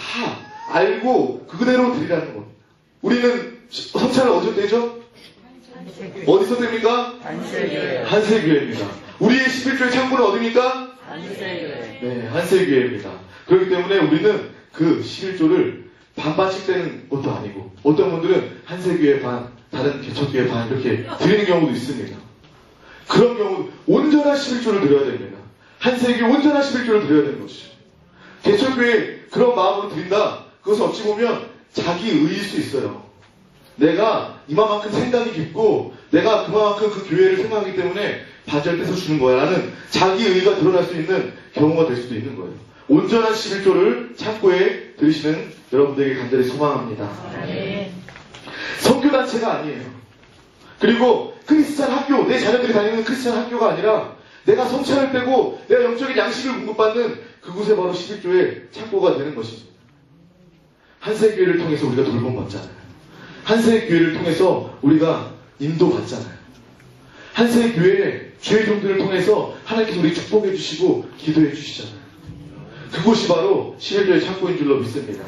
알고 그대로 드리라는 겁니다. 우리는 성찬을 어디서 떼죠? 어디서 뗍니까? 한세교회입니다. 우리의 11조의 창고는 어디입니까? 한세교회. 네, 한세교회입니다. 그렇기 때문에 우리는 그 11조를 반반씩 떼는 것도 아니고, 어떤 분들은 한세교회 반, 다른 개척교회 반 이렇게 드리는 경우도 있습니다. 그런 경우 온전한 11조를 드려야 됩니다. 한세교회 온전한 11조를 드려야 되는 것이죠. 개척교회 그런 마음으로 드린다, 그것은 어찌 보면 자기 의일 수 있어요. 내가 이만큼 생각이 깊고 내가 그만큼 그 교회를 생각하기 때문에 반절 떼서 주는 거야 라는 자기 의가 드러날 수 있는 경우가 될 수도 있는 거예요. 온전한 11조를 창고에 들으시는 여러분들에게 간절히 소망합니다. 선교단체가 아니에요. 그리고 크리스찬 학교, 내 자녀들이 다니는 크리스찬 학교가 아니라 내가 성찬을 빼고 내가 영적인 양식을 공급받는 그곳에 바로 11조의 창고가 되는 것입니다. 한세교회를 통해서 우리가 돌봄받잖아요. 한세교회를 통해서 우리가 인도받잖아요. 한세교회의 주의 종들을 통해서 하나님께서 우리 축복해 주시고 기도해 주시잖아요. 그곳이 바로 11조의 창고인 줄로 믿습니다.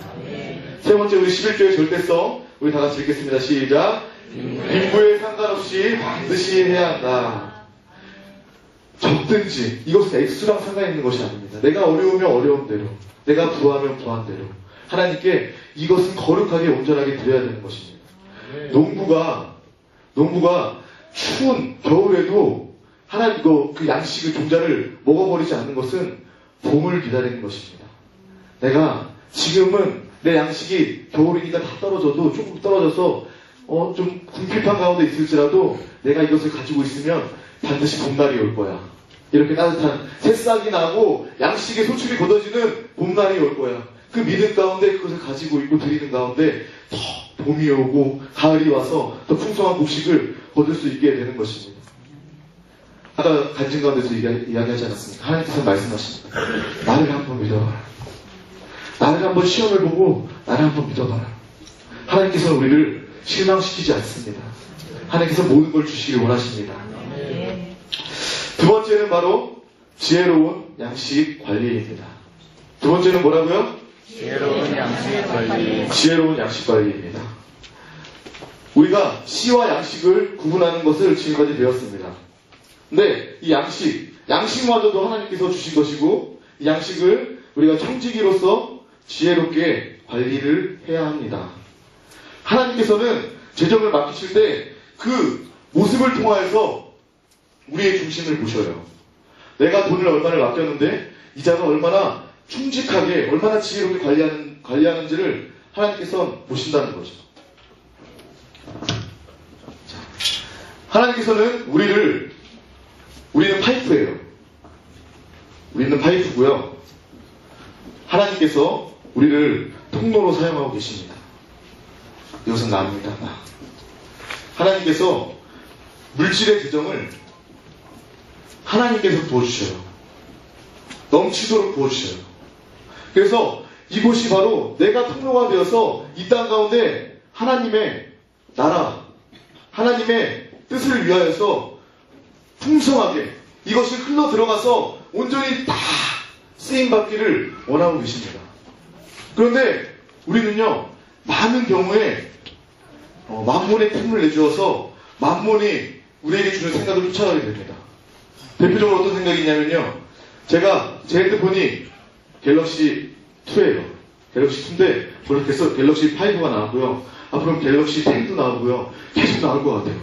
세 번째, 우리 11조의 절대성, 우리 다 같이 읽겠습니다. 시작. 빈부에 상관없이 반드시 해야 한다. 적든지, 이것은 액수랑 상관있는 것이 아닙니다. 내가 어려우면 어려운 대로, 내가 부하면 부한 대로, 하나님께 이것은 거룩하게 온전하게 드려야 되는 것입니다. 농부가 추운 겨울에도 하나님 그 양식을 종자를 먹어버리지 않는 것은 봄을 기다리는 것입니다. 내가 지금은 내 양식이 겨울이니까 다 떨어져도 조금 떨어져서 좀 궁핍한 가운데 있을지라도 내가 이것을 가지고 있으면 반드시 봄날이 올 거야. 이렇게 따뜻한 새싹이 나고 양식의 소출이 걷어지는 봄날이 올 거야. 그 믿음 가운데 그것을 가지고 있고 드리는 가운데 더 봄이 오고 가을이 와서 더 풍성한 곡식을 거둘 수 있게 되는 것입니다. 아까 간증 가운데서 이야기하지 않았습니까? 하나님께서 말씀하십니다. 나를 한번 믿어봐라. 나를 한번 시험을 보고 나를 한번 믿어봐라. 하나님께서는 우리를 실망시키지 않습니다. 하나님께서 모든 걸 주시길 원하십니다. 두 번째는 바로 지혜로운 양식 관리입니다. 두 번째는 뭐라고요? 지혜로운 양식 관리. 지혜로운 양식 관리입니다. 우리가 씨와 양식을 구분하는 것을 지금까지 배웠습니다. 근데 이 양식마저도 하나님께서 주신 것이고 이 양식을 우리가 청지기로서 지혜롭게 관리를 해야 합니다. 하나님께서는 재정을 맡기실 때 그 모습을 통하여서 우리의 중심을 보셔요. 내가 돈을 얼마를 맡겼는데 이자가 얼마나 충직하게 얼마나 지혜롭게 관리하는지를 하나님께서 보신다는 거죠. 하나님께서는 우리는 파이프예요. 우리는 파이프고요. 하나님께서 우리를 통로로 사용하고 계십니다. 이것은 나입니다. 하나님께서 물질의 재정을 하나님께서 부어주셔요. 넘치도록 부어주셔요. 그래서 이곳이 바로 내가 통로가 되어서 이 땅 가운데 하나님의 나라, 하나님의 뜻을 위하여서 풍성하게 이것이 흘러 들어가서 온전히 다 쓰임받기를 원하고 계십니다. 그런데 우리는요, 많은 경우에 만몬의 틈을 내주어서 만몬이 우리에게 주는 생각을 쫓아가게 됩니다. 대표적으로 어떤 생각이 있냐면요, 제 핸드폰이 갤럭시 2예요. 갤럭시 2인데 그렇게해서 갤럭시 5가 나왔고요. 앞으로는 갤럭시 10도 나오고요. 계속 나올 것 같아요.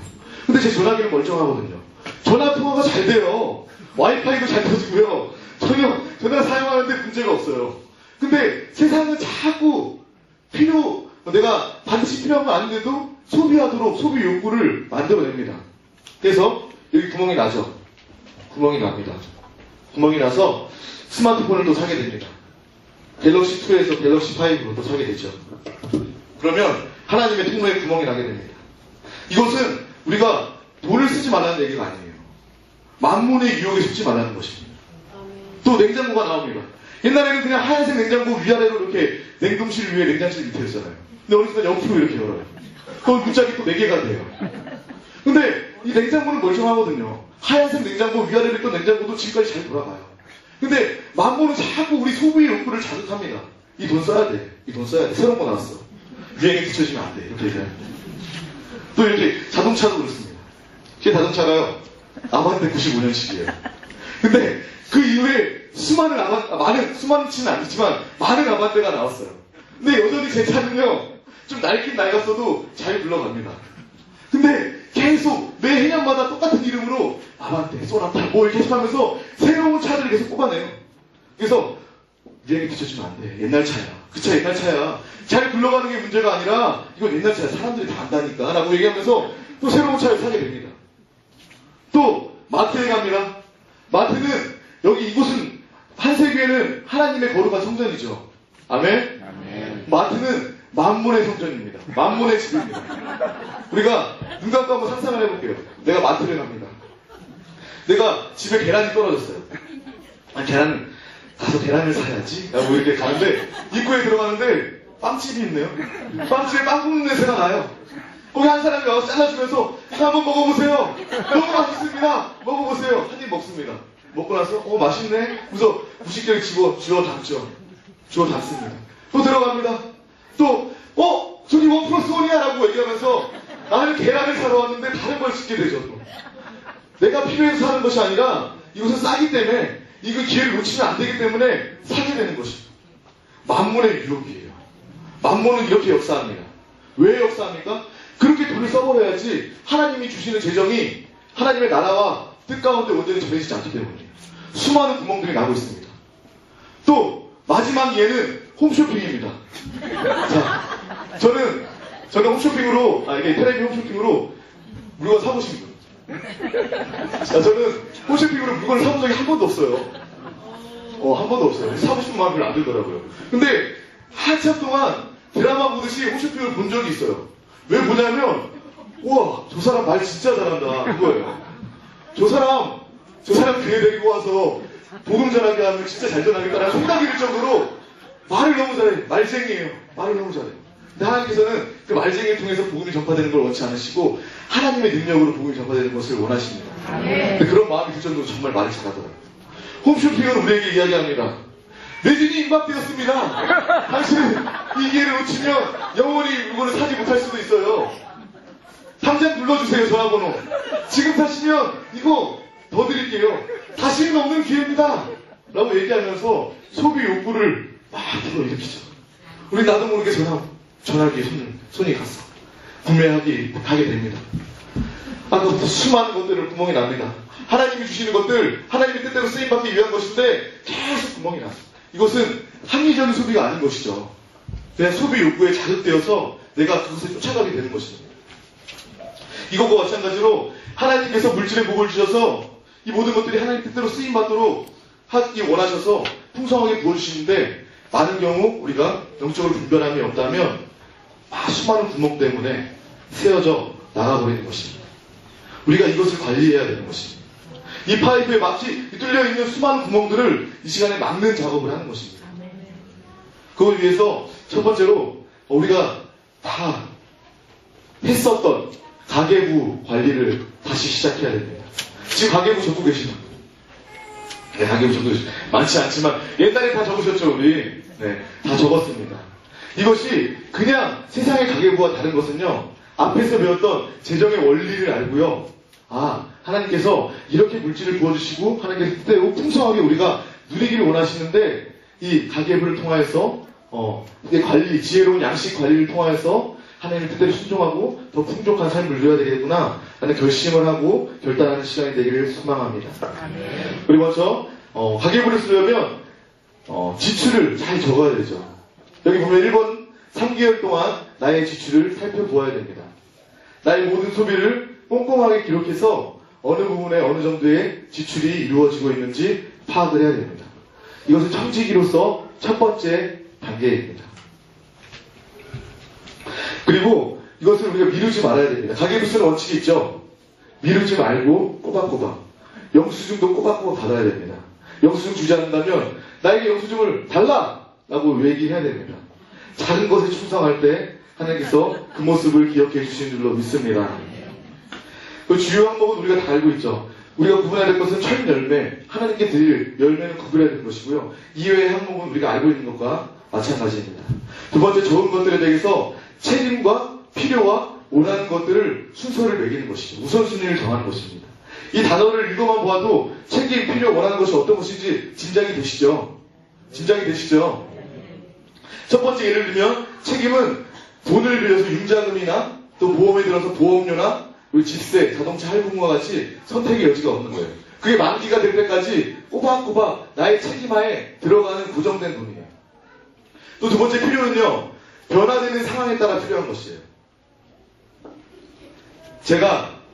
근데 제 전화기는 멀쩡하거든요. 전화 통화가 잘 돼요. 와이파이도 잘 터지고요. 전화 사용하는데 문제가 없어요. 근데 세상은 자꾸 내가 반드시 필요한 건 아닌데도 소비하도록 소비 욕구를 만들어냅니다. 그래서 여기 구멍이 나죠. 구멍이 납니다. 구멍이 나서 스마트폰을 또 사게 됩니다. 갤럭시 2에서 갤럭시 5로 또 사게 되죠. 그러면 하나님의 통로에 구멍이 나게 됩니다. 이것은 우리가 돈을 쓰지 말라는 얘기가 아니에요. 만몬의 유혹에 속지 말라는 것입니다. 또 냉장고가 나옵니다. 옛날에는 그냥 하얀색 냉장고 위아래로 이렇게 냉동실 위에 냉장실 밑에 있잖아요. 근데 어느 순간 옆으로 이렇게 열어요. 그건 문짝이 또 4개가 돼요. 근데 이 냉장고는 멀쩡하거든요. 하얀색 냉장고 위아래로 있던 냉장고도 지금까지 잘 돌아가요. 근데 만몬은 자꾸 우리 소비의 욕구를 자극합니다. 이 돈 써야 돼. 이 돈 써야 돼. 새로운 거 나왔어. 유행에 뒤처지면 안 돼. 이렇게 얘기해요. 또 이렇게 자동차도 그렇습니다. 제 자동차가요, 아반떼 95년식이에요. 근데 그 이후에 수많지는 않지만 많은 아반떼가 나왔어요. 근데 여전히 제 차는요, 좀 낡긴 낡았어도 잘 굴러갑니다. 근데 계속 매 해년마다 똑같은 이름으로 아반떼, 소나타 뭐 이렇게 계속 하면서 새로운 차들을 계속 뽑아내요. 그래서 유행에 뒤처지면 안 돼. 옛날 차야. 그 차 옛날 차야. 잘 굴러가는 게 문제가 아니라 이건 옛날 차야. 사람들이 다 안다니까 라고 얘기하면서 또 새로운 차를 사게 됩니다. 또 마트에 갑니다. 마트는 이곳은 한세교회는 하나님의 거룩한 성전이죠. 아멘? 아멘. 마트는 만몬의 성전입니다. 만몬의 집입니다. 우리가 눈 감고 한번 상상을 해볼게요. 내가 마트를 갑니다. 내가 집에 계란이 떨어졌어요. 가서 계란을 사야지 라고 이렇게 가는데 입구에 들어가는데 빵집이 있네요. 빵집에 빵 굽는 냄새가 나요. 거기 한 사람이 와서 잘라주면서 한번 먹어보세요. 너무 맛있습니다. 먹어보세요. 한 입 먹습니다. 먹고 나서 맛있네. 그래서 무식하게 주워 담죠. 주워 담습니다. 또 들어갑니다. 또 저기 1+1이야 라고 얘기하면서 나는 계란을 사러 왔는데 다른 걸 시키게 되죠. 또. 내가 필요해서 사는 것이 아니라 이것은 싸기 때문에 이거 기회를 놓치면 안 되기 때문에 사게 되는 것입니다. 만몬의 유혹이에요. 만몬은 이렇게 역사합니다. 왜 역사합니까? 그렇게 돈을 써버려야지 하나님이 주시는 재정이 하나님의 나라와 뜻 가운데 온전히 전해지지 않기 때문이에요. 수많은 구멍들이 나고 있습니다. 또 마지막 예는 홈쇼핑입니다. 자, 저는 홈쇼핑으로, 이게 테레비 홈쇼핑으로 물건 사보신 분. 자, 저는 홈쇼핑으로 물건을 사본 적이 한 번도 없어요. 한 번도 없어요. 사고 싶은 마음이 별로 안 들더라고요. 근데 한참 동안 드라마 보듯이 홈쇼핑을 본 적이 있어요. 왜 보냐면, 우와, 저 사람 말 진짜 잘한다. 이거예요. 저 사람 교회 데리고 와서 복음 전하게 하면 진짜 잘 전하겠다라는 생각이 들 정도로 말을 너무 잘해. 말쟁이에요. 말을 너무 잘해. 근데 하나님께서는 그 말쟁이를 통해서 복음이 전파되는 걸 원치 않으시고 하나님의 능력으로 복음이 전파되는 것을 원하십니다. 근데 그런 마음이 들 정도로 정말 말을 잘하더라고요. 홈쇼핑은 우리에게 이야기합니다. 매진이 임박되었습니다. 당신은 이 기회를 놓치면 영원히 물건을 사지 못할 수도 있어요. 당장 불러주세요, 전화번호. 지금 사시면 이거 더 드릴게요. 다시는 없는 기회입니다. 라고 얘기하면서 소비 욕구를 막 불러일으키죠. 우리 나도 모르게 전화기에 손이 갔어. 가게 됩니다. 아까부터 수많은 것들을 구멍이 납니다. 하나님이 주시는 것들, 하나님의 뜻대로 쓰임받기 위한 것인데 계속 구멍이 났어. 이것은 합리적인 소비가 아닌 것이죠. 그냥 소비 욕구에 자극되어서 내가 그것을 쫓아가게 되는 것입니다. 이것과 마찬가지로 하나님께서 물질의 복을 주셔서 이 모든 것들이 하나님 뜻대로 쓰임받도록 하기 원하셔서 풍성하게 부어주시는데 많은 경우 우리가 영적으로 분별함이 없다면 수많은 구멍 때문에 세어져 나가버리는 것입니다. 우리가 이것을 관리해야 되는 것입니다. 이 파이프에 마치 뚫려있는 수많은 구멍들을 이 시간에 막는 작업을 하는 것입니다. 그걸 위해서 첫 번째로 우리가 다 했었던 가계부 관리를 다시 시작해야 됩니다. 지금 가계부 적고 계시죠? 네, 가계부 적고 계시죠. 많지 않지만 옛날에 다 적으셨죠, 우리? 네, 다 적었습니다. 이것이 그냥 세상의 가계부와 다른 것은요, 앞에서 배웠던 재정의 원리를 알고요. 하나님께서 이렇게 물질을 부어주시고 하나님께서 뜻대로 풍성하게 우리가 누리기를 원하시는데 이 가계부를 통하여서 관리, 지혜로운 양식 관리를 통하여서 하나님의 뜻대로 순종하고 더 풍족한 삶을 누려야 되겠구나 라는 결심을 하고 결단하는 시간이 되기를 소망합니다. 그리고 먼저 가계부를 쓰려면 지출을 잘 적어야 되죠. 여기 보면 1번 3개월 동안 나의 지출을 살펴보아야 됩니다. 나의 모든 소비를 꼼꼼하게 기록해서 어느 부분에 어느 정도의 지출이 이루어지고 있는지 파악을 해야 됩니다. 이것은 청지기로서 첫 번째 단계입니다. 그리고 이것을 우리가 미루지 말아야 됩니다. 가계부 쓰는 원칙이 있죠. 미루지 말고 꼬박꼬박. 영수증도 꼬박꼬박 받아야 됩니다. 영수증 주지 않는다면 나에게 영수증을 달라! 라고 얘기해야 됩니다. 작은 것에 충성할 때 하나님께서 그 모습을 기억해 주시는 줄로 믿습니다. 그 주요 항목은 우리가 다 알고 있죠. 우리가 구분해야 될 것은 첫 열매, 하나님께 드릴 열매는 구분해야 될 것이고요. 이외의 항목은 우리가 알고 있는 것과 마찬가지입니다. 두 번째, 적은 것들에 대해서 책임과 필요와 원하는 것들을 순서를 매기는 것이죠. 우선순위를 정하는 것입니다. 이 단어를 읽어만 보아도 책임, 필요, 원하는 것이 어떤 것인지 짐작이 되시죠? 짐작이 되시죠? 첫 번째 예를 들면 책임은 돈을 빌려서 융자금이나 또 보험에 들어서 보험료나 우리 집세, 자동차 할부금과 같이 선택의 여지가 없는 거예요. 그게 만기가 될 때까지 꼬박꼬박 나의 책임하에 들어가는 고정된 돈이에요. 또 두 번째 필요는요, 변화되는 상황에 따라 필요한 것이에요.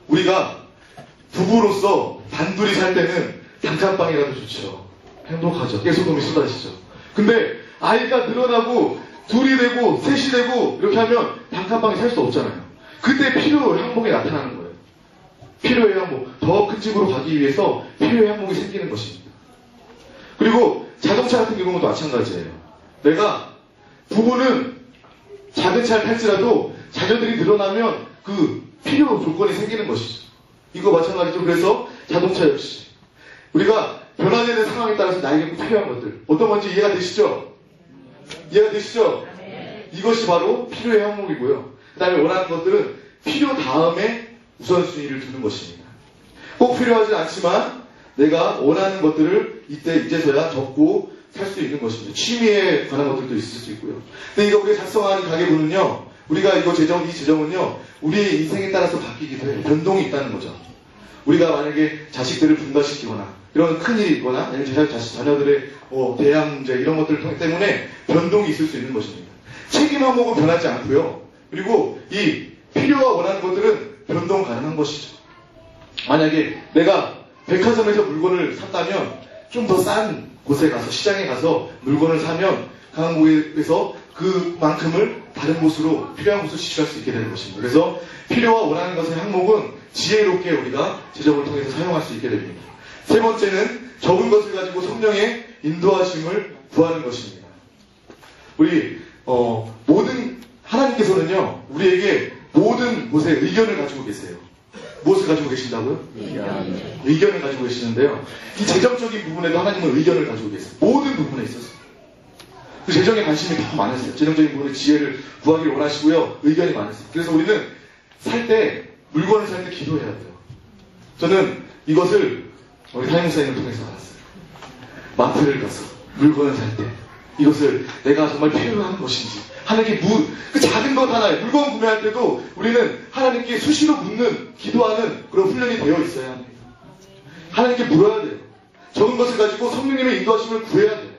우리가 부부로서 단둘이 살 때는 단칸방이라도 좋죠. 행복하죠. 깨소금이 쏟아지죠. 근데 아이가 늘어나고 둘이 되고 셋이 되고 이렇게 하면 단칸방에 살 수 없잖아요. 그때 필요의 항목이 나타나는 거예요. 필요의 항목. 더 큰 집으로 가기 위해서 필요의 항목이 생기는 것입니다. 그리고 자동차 같은 경우도 마찬가지예요. 부부는 작은 차를 탈지라도 자녀들이 늘어나면 그 필요 조건이 생기는 것이죠. 이거 마찬가지죠. 그래서 자동차 역시 우리가 변화되는 상황에 따라서 나에게 꼭 필요한 것들 어떤 건지 이해가 되시죠? 이해가 되시죠? 이것이 바로 필요의 항목이고요. 그 다음에 원하는 것들은 필요 다음에 우선순위를 두는 것입니다. 꼭 필요하진 않지만 내가 원하는 것들을 이제서야 적고 살 수 있는 것입니다. 취미에 관한 것들도 있을 수 있고요. 근데 이거 우리가 작성하는 가계부는요, 우리가 이거 이 재정은요, 우리의 인생에 따라서 바뀌기도 해요. 변동이 있다는 거죠. 우리가 만약에 자식들을 분가시키거나, 이런 큰일이 있거나, 아니면 자녀들의 대학 문제, 이런 것들 때문에 변동이 있을 수 있는 것입니다. 책임 항목은 변하지 않고요. 그리고 이 필요와 원하는 것들은 변동 가능한 것이죠. 만약에 내가 백화점에서 물건을 샀다면 좀 더 싼 곳에 가서, 시장에 가서 물건을 사면 그 항목에서 그만큼을 다른 곳으로, 필요한 곳으로 지출할 수 있게 되는 것입니다. 그래서 필요와 원하는 것의 항목은 지혜롭게 우리가 재정을 통해서 사용할 수 있게 됩니다. 세 번째는 적은 것을 가지고 성령의 인도하심을 구하는 것입니다. 우리 하나님께서는요, 우리에게 모든 곳에 의견을 가지고 계세요. 무엇을 가지고 계신다고요? 의견을 가지고 계시는데요. 이 재정적인 부분에도 하나님은 의견을 가지고 계세요. 모든 부분에 있어서. 그 재정에 관심이 더 많으세요. 재정적인 부분에 지혜를 구하기를 원하시고요. 의견이 많으세요. 그래서 우리는 물건을 살 때 기도해야 돼요. 저는 이것을 우리 사행사님을 통해서 알았어요. 마트를 가서 물건을 살 때 이것을 내가 정말 필요한 것인지, 하나님께 그 작은 것 하나에 물건 구매할 때도 우리는 하나님께 수시로 기도하는 그런 훈련이 되어 있어야 합니다. 하나님께 물어야 돼요. 적은 것을 가지고 성령님의 인도하심을 구해야 돼요.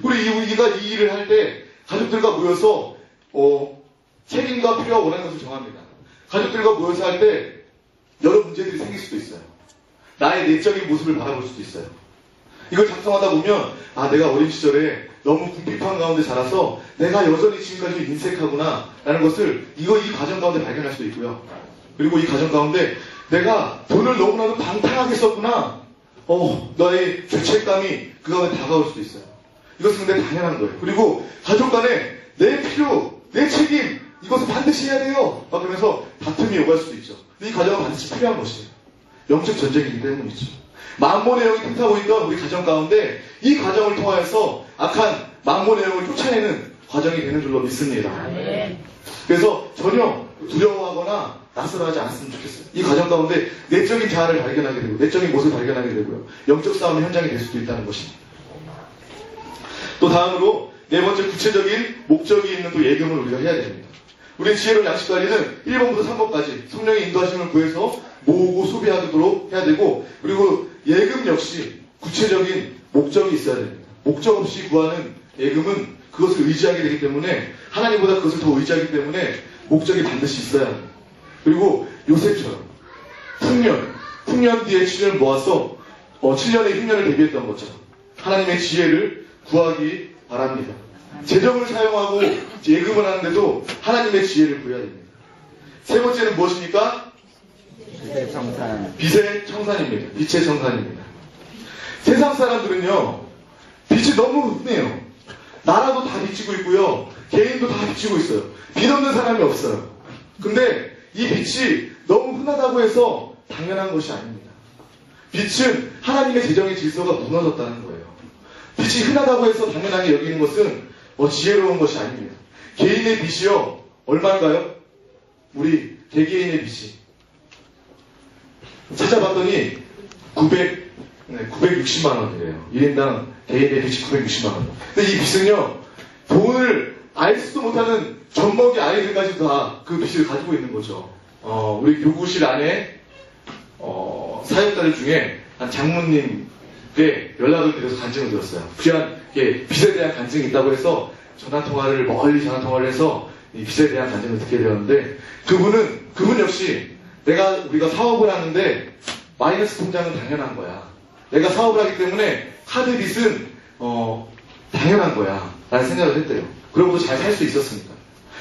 우리가 이 일을 할 때 가족들과 모여서 책임과 필요와 원하는 것을 정합니다. 가족들과 모여서 할 때 여러 문제들이 생길 수도 있어요. 나의 내적인 모습을 바라볼 수도 있어요. 이걸 작성하다 보면 내가 어린 시절에 너무 궁핍한 가운데 자라서 내가 여전히 지금까지 인색하구나 라는 것을 이 과정 가운데 발견할 수도 있고요. 그리고 이 과정 가운데 내가 돈을 너무나도 방탕하게 썼구나, 너의 죄책감이 그 가운데 다가올 수도 있어요. 이것은 근데 당연한 거예요. 그리고 가족 간에 내 필요, 내 책임, 이것을 반드시 해야 돼요 막 그러면서 다툼이 오갈 수도 있죠. 근데 이 과정은 반드시 필요한 것이에요. 영적 전쟁이기 때문이죠. 만몬의 영이 틈타고 있던 우리 가정 가운데 이 과정을 통하여서 악한 만몬의 영을 쫓아내는 과정이 되는 줄로 믿습니다. 그래서 전혀 두려워하거나 낯설어하지 않았으면 좋겠어요. 이 과정 가운데 내적인 자아를 발견하게 되고, 내적인 모습을 발견하게 되고요. 영적 싸움의 현장이 될 수도 있다는 것입니다. 또 다음으로 네 번째, 구체적인 목적이 있는 또 예금을 우리가 해야 됩니다. 우리 지혜로운 양식 관리는 1번부터 3번까지 성령의 인도하심을 구해서 모으고 소비하도록 해야 되고, 그리고 예금 역시 구체적인 목적이 있어야 됩니다. 목적 없이 구하는 예금은 그것을 의지하게 되기 때문에, 하나님보다 그것을 더 의지하기 때문에 목적이 반드시 있어야 합니다. 그리고 요셉처럼 풍년 뒤에 7년을 모아서 7년의 흉년을 대비했던 것처럼 하나님의 지혜를 구하기 바랍니다. 재정을 사용하고 예금을 하는데도 하나님의 지혜를 구해야 됩니다. 세 번째는 무엇입니까? 빛의 청산입니다. 빛의 청산입니다. 세상 사람들은요, 빛이 너무 흔해요. 나라도 다 비치고 있고요, 개인도 다 비치고 있어요. 빛 없는 사람이 없어요. 근데 이 빛이 너무 흔하다고 해서 당연한 것이 아닙니다. 빛은 하나님의 재정의 질서가 무너졌다는 거예요. 빛이 흔하다고 해서 당연하게 여기는 것은 지혜로운 것이 아닙니다. 개인의 빛이요, 얼마인가요? 우리 개개인의 빛이 찾아봤더니 960만 원이래요. 1인당 개인의 빛이 960만 원. 근데 이 빛은요, 돈을 알 수도 못하는 젖먹이 아이들까지 다 그 빛을 가지고 있는 거죠. 우리 교구실 안에 사역자들 중에 한 장모님께 연락을 드려서 간증을 들었어요. 귀한 빛에 대한 간증이 있다고 해서 멀리 전화통화를 해서 이 빛에 대한 간증을 듣게 되었는데, 그분 역시 우리가 사업을 하는데 마이너스 통장은 당연한 거야. 내가 사업을 하기 때문에 카드 빚은 당연한 거야 라는 생각을 했대요. 그러고도 잘 살 수 있었으니까.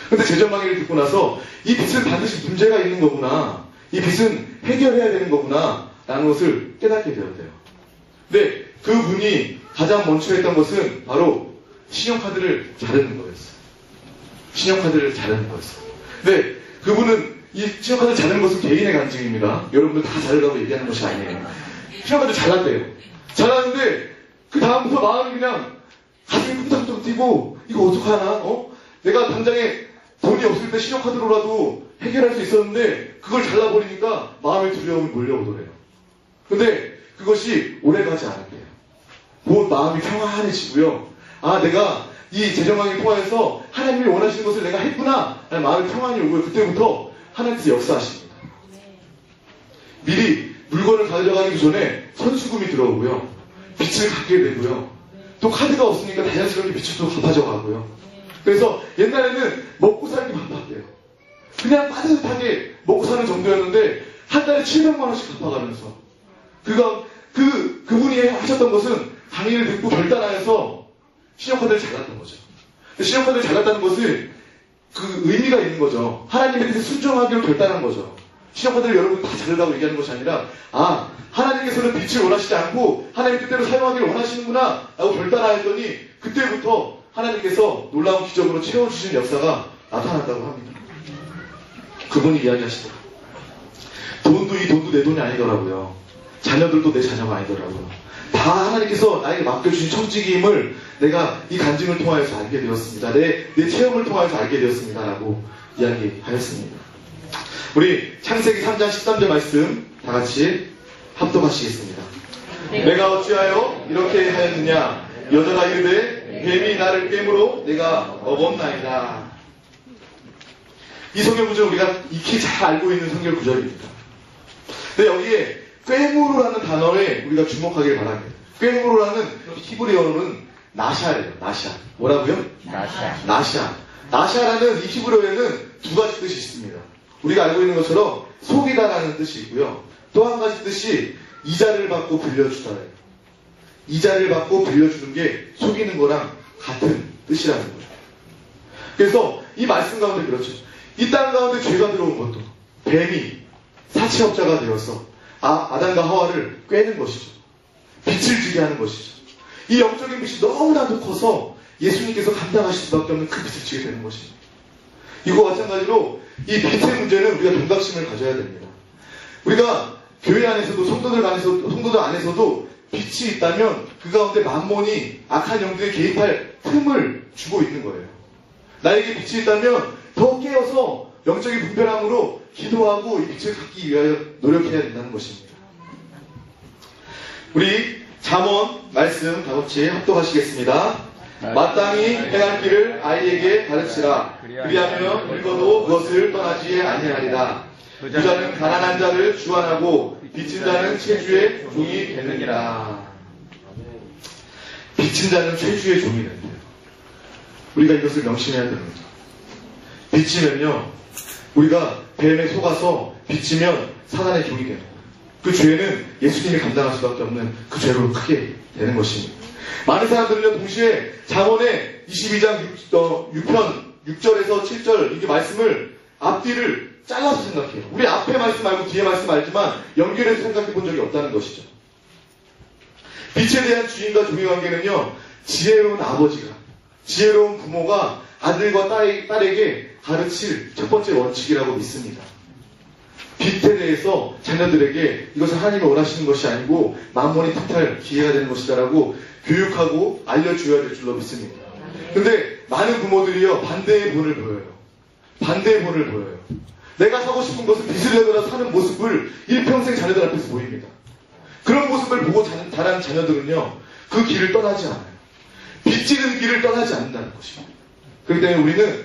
근데 재정 강의를 듣고 나서 이 빚은 반드시 문제가 있는 거구나, 이 빚은 해결해야 되는 거구나 라는 것을 깨닫게 되었대요. 근데 그분이 가장 먼저 했던 것은 바로 신용카드를 자르는 거였어요. 신용카드를 자르는 거였어요. 근데 그분은 이 신용카드를 자르는 것은 개인의 간증입니다. 여러분들 다 자르라고 얘기하는 것이 아니에요. 신용카드 잘랐대요. 잘랐는데 그 다음부터 마음이 그냥 가슴이 쿵짝쿵짝 뛰고, 이거 어떡하나? 내가 당장에 돈이 없을 때 신용카드로라도 해결할 수 있었는데 그걸 잘라버리니까 마음의 두려움이 몰려오더래요. 근데 그것이 오래가지 않았대요. 곧 마음이 평안해지고요. 아, 내가 이 재정왕을 통하여서 하나님이 원하시는 것을 내가 했구나 라는 마음의 평안이 오고요. 그때부터 하나님께서 역사하십니다. 미리 물건을 가져가기 전에 선수금이 들어오고요. 빚을 갚게 되고요. 또 카드가 없으니까 자연스럽게 빚이 또 갚아져 가고요. 그래서 옛날에는 먹고 살기 바빴대요. 그냥 따뜻하게 먹고 사는 정도였는데 한 달에 700만 원씩 갚아가면서 그분이 하셨던 것은 강의를 듣고 결단하여서 신용카드를 잘랐던 거죠. 신용카드를 잘랐다는 것은 그 의미가 있는 거죠. 하나님의 뜻에 순종하기로 결단한 거죠. 신용카드를 여러분 다 잘라고 얘기하는 것이 아니라 아, 하나님께서는 빛을 원하시지 않고 하나님의 뜻대로 사용하기를 원하시는구나 라고 결단하였더니 그때부터 하나님께서 놀라운 기적으로 채워주신 역사가 나타났다고 합니다. 그분이 이야기하시더라고요. 이 돈도 내 돈이 아니더라고요. 자녀들도 내 자녀가 아니더라고요. 다 하나님께서 나에게 맡겨주신 청지기임을 내가 이 간증을 통하여서 알게 되었습니다. 내 체험을 통하여서 알게 되었습니다. 라고 이야기하였습니다. 우리 창세기 3장 13절 말씀 다 같이 합독하시겠습니다. 내가 어찌하여 이렇게 하였느냐? 여자가 이르되 뱀이 나를 꿰므로 내가 먹었나이다. 이 성경 구절 우리가 익히 잘 알고 있는 성경 구절입니다. 근데 여기에 꿰므로라는 단어에 우리가 주목하길 바랍니다. 꿰므로라는 히브리어로는 나샤예요. 나샤. 뭐라고요? 나샤. 나샤라는 이 히브리어에는 두 가지 뜻이 있습니다. 우리가 알고 있는 것처럼 속이다라는 뜻이 있고요. 또 한 가지 뜻이 이자를 받고 빌려주다예요. 이자를 받고 빌려주는 게 속이는 거랑 같은 뜻이라는 거예요. 그래서 이 말씀 가운데 그렇죠. 이 땅 가운데 죄가 들어온 것도 뱀이 사채업자가 되어서 아담과 하와를 꿰는 것이죠. 빛을 지게 하는 것이죠. 이 영적인 빛이 너무나도 커서 예수님께서 감당하실 수밖에 없는 그 빛을 지게 되는 것입니다. 이거 마찬가지로 이 빛의 문제는 우리가 동각심을 가져야 됩니다. 우리가 교회 안에서도 성도들 안에서도 빛이 있다면 그 가운데 만몬이 악한 영들이 개입할 틈을 주고 있는 거예요. 나에게 빛이 있다면 더 깨어서 영적인 분별함으로 기도하고 이 빛을 갖기 위하여 노력해야 된다는 것입니다. 우리 잠언 말씀 다 같이 합독하시겠습니다. 마땅히 행할 길을 아이에게 가르치라. 그리하면 늙어도 그것을 떠나지 아니하리라. 부자는 가난한 자를 주관하고 빚진 자는 최주의 종이 되느니라. 빚진 자는 최주의 종이 된대요. 우리가 이것을 명심해야 됩니다. 빚지면요, 우리가 뱀에 속아서 빚지면 사단의 종이 됩니다. 그 죄는 예수님이 감당할 수밖에 없는 그 죄로 크게 되는 것입니다. 많은 사람들은요, 동시에 잠언의 22장 6편 6절에서 7절 이게 말씀을 앞뒤를 잘라서 생각해요. 우리 앞에 말씀 말고 뒤에 말씀 알지만 연결해서 생각해 본 적이 없다는 것이죠. 빛에 대한 주인과 종의 관계는요, 지혜로운 아버지가, 지혜로운 부모가 아들과 딸에게 가르칠 첫 번째 원칙이라고 믿습니다. 빛에 대해서 자녀들에게 이것은 하나님이 원하시는 것이 아니고 만몬이 탓할 기회가 되는 것이다라고 교육하고 알려줘야 될 줄로 믿습니다. 근데 많은 부모들이요, 반대의 본을 보여요. 반대의 본을 보여요. 내가 사고 싶은 것을 빚을 내더라 사는 모습을 일평생 자녀들 앞에서 보입니다. 그런 모습을 보고 자란 자녀들은요, 그 길을 떠나지 않아요. 빚지는 길을 떠나지 않는다는 것입니다. 그렇기 때문에 우리는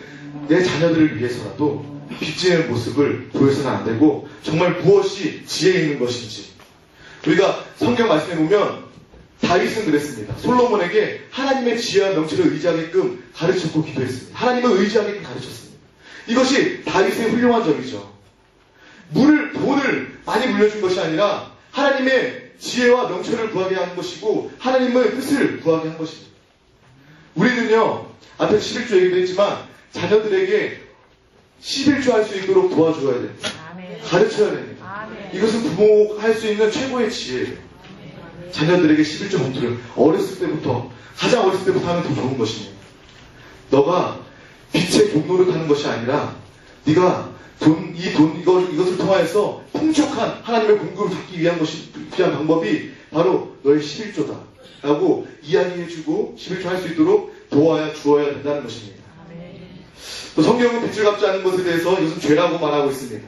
내 자녀들을 위해서라도 빚지는 모습을 보여서는 안 되고 정말 무엇이 지혜 있는 것인지, 우리가 성경 말씀에 보면 다윗은 그랬습니다. 솔로몬에게 하나님의 지혜와 명철을 의지하게끔 가르쳤고 기도했습니다. 하나님을 의지하게끔 가르쳤습니다. 이것이 다윗의 훌륭한 점이죠. 돈을 많이 물려준 것이 아니라 하나님의 지혜와 명철을 구하게 하는 것이고 하나님의 뜻을 구하게 한 것입니다. 우리는요, 앞에 11조 얘기도 했지만 자녀들에게 11조 할 수 있도록 도와줘야 됩니다. 가르쳐야 됩니다. 이것은 부모가 할 수 있는 최고의 지혜예요. 자녀들에게 11조 봉투를 가장 어렸을 때부터 하면 더 좋은 것입니다. 너가 빛의 종로를 타는 것이 아니라 네가 이것을 통하여서 풍족한 하나님의 공급을 받기 위한 방법이 바로 너의 11조다 라고 이야기해주고 11조 할 수 있도록 주어야 된다는 것입니다. 또 성경은 빛을 갚지 않는 것에 대해서 이것은 죄라고 말하고 있습니다.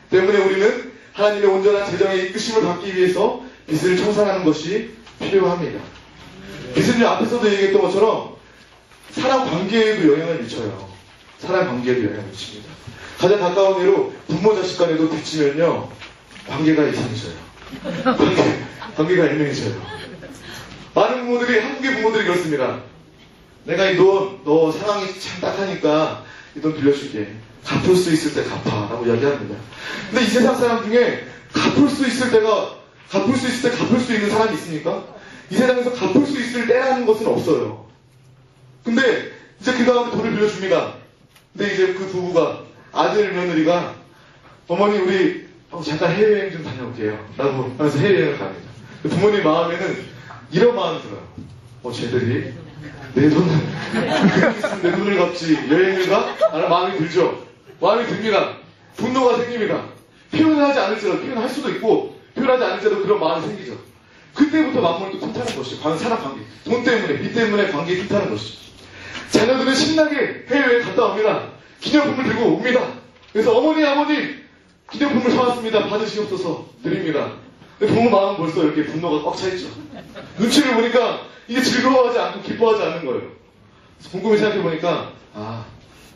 때문에 우리는 하나님의 온전한 재정의 이끄심을 받기 위해서 빛을 청산하는 것이 필요합니다. 빛은 앞에서도 얘기했던 것처럼 사람 관계에도 영향을 미쳐요. 사람 관계에도 영향을 미칩니다. 가장 가까운 예로 부모 자식 간에도 비치면요 관계가 이상해져요. 관계가 애매해져요. 많은 부모들이, 한국의 부모들이 그렇습니다. 내가 이 돈, 너 상황이 참 딱하니까 이 돈 빌려줄게. 갚을 수 있을 때 갚아. 라고 이야기합니다. 근데 이 세상 사람 중에 갚을 수 있을 때 갚을 수 있는 사람이 있습니까? 이 세상에서 갚을 수 있을 때라는 것은 없어요. 근데 이제 그 다음에 돈을 빌려줍니다. 근데 이제 그 부부가, 아들, 며느리가 어머니 우리 잠깐 해외여행 좀 다녀올게요. 라고 하면서 해외여행을 갑니다. 부모님 마음에는 이런 마음이 들어요. 쟤들이 내 돈을 갚지 여행을 가? 라는 마음이 들죠. 마음이 듭니다. 분노가 생깁니다. 표현을 하지 않을지라도, 표현할 수도 있고 표현하지 않을지라도 그런 마음이 생기죠. 그때부터 만물이 또 튼튼한 것이죠. 사람 관계, 돈 때문에, 빚 때문에 관계가 튼튼한 것이죠. 자녀들은 신나게 해외여행 갔다 옵니다. 기념품을 들고 옵니다. 그래서 어머니, 아버님 기념품을 사왔습니다. 받으시옵소서 드립니다. 근데 부모 마음은 벌써 이렇게 분노가 꽉 차있죠. 눈치를 보니까 이게 즐거워하지 않고 기뻐하지 않는 거예요. 그래서 곰곰이 생각해보니까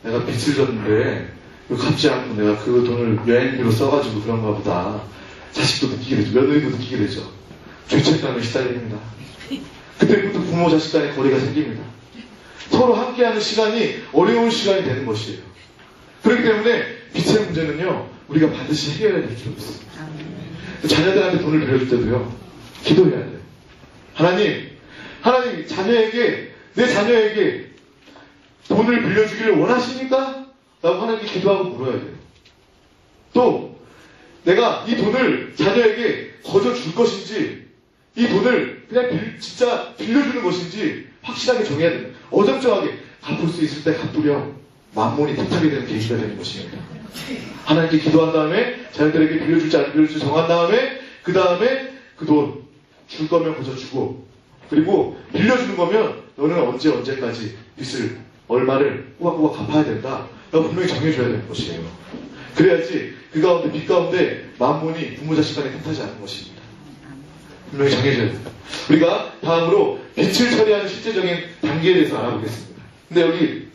내가 빚을 졌는데 이거 갚지 않고 내가 그 돈을 여행비로 써가지고 그런가 보다. 자식도 느끼게 되죠. 며느리도 느끼게 되죠. 죄책감에 시달립니다. 그때부터 부모 자식 간의 거리가 생깁니다. 서로 함께하는 시간이 어려운 시간이 되는 것이에요. 그렇기 때문에 빚의 문제는요 우리가 반드시 해결해야 될 필요가 있어요. 자녀들한테 돈을 빌려줄 때도요 기도해야 돼요. 하나님 내 자녀에게 돈을 빌려주기를 원하십니까? 라고 하나님께 기도하고 물어야 돼요. 또 내가 이 돈을 자녀에게 거저 줄 것인지 이 돈을 그냥 진짜 빌려주는 것인지 확실하게 정해야 돼요. 어정쩡하게 갚을 수 있을 때 갚으려 만몬이 튼튼하게 되는 계기가 되는 것입니다. 하나님께 기도한 다음에 자녀들에게 빌려줄지 안 빌려줄지 정한 다음에 그 다음에 그 돈 줄 거면 거저 주고 그리고 빌려주는 거면 너는 언제까지 빚을 얼마를 꼬박꼬박 갚아야 된다 라고 분명히 정해줘야 되는 것이에요. 그래야지 그 가운데 빚 가운데 만몬이 부모 자식 간에 틈타지 않는 것입니다. 분명히 정해줘야 됩니다. 우리가 다음으로 빚을 처리하는 실제적인 단계에 대해서 알아보겠습니다. 근데 여기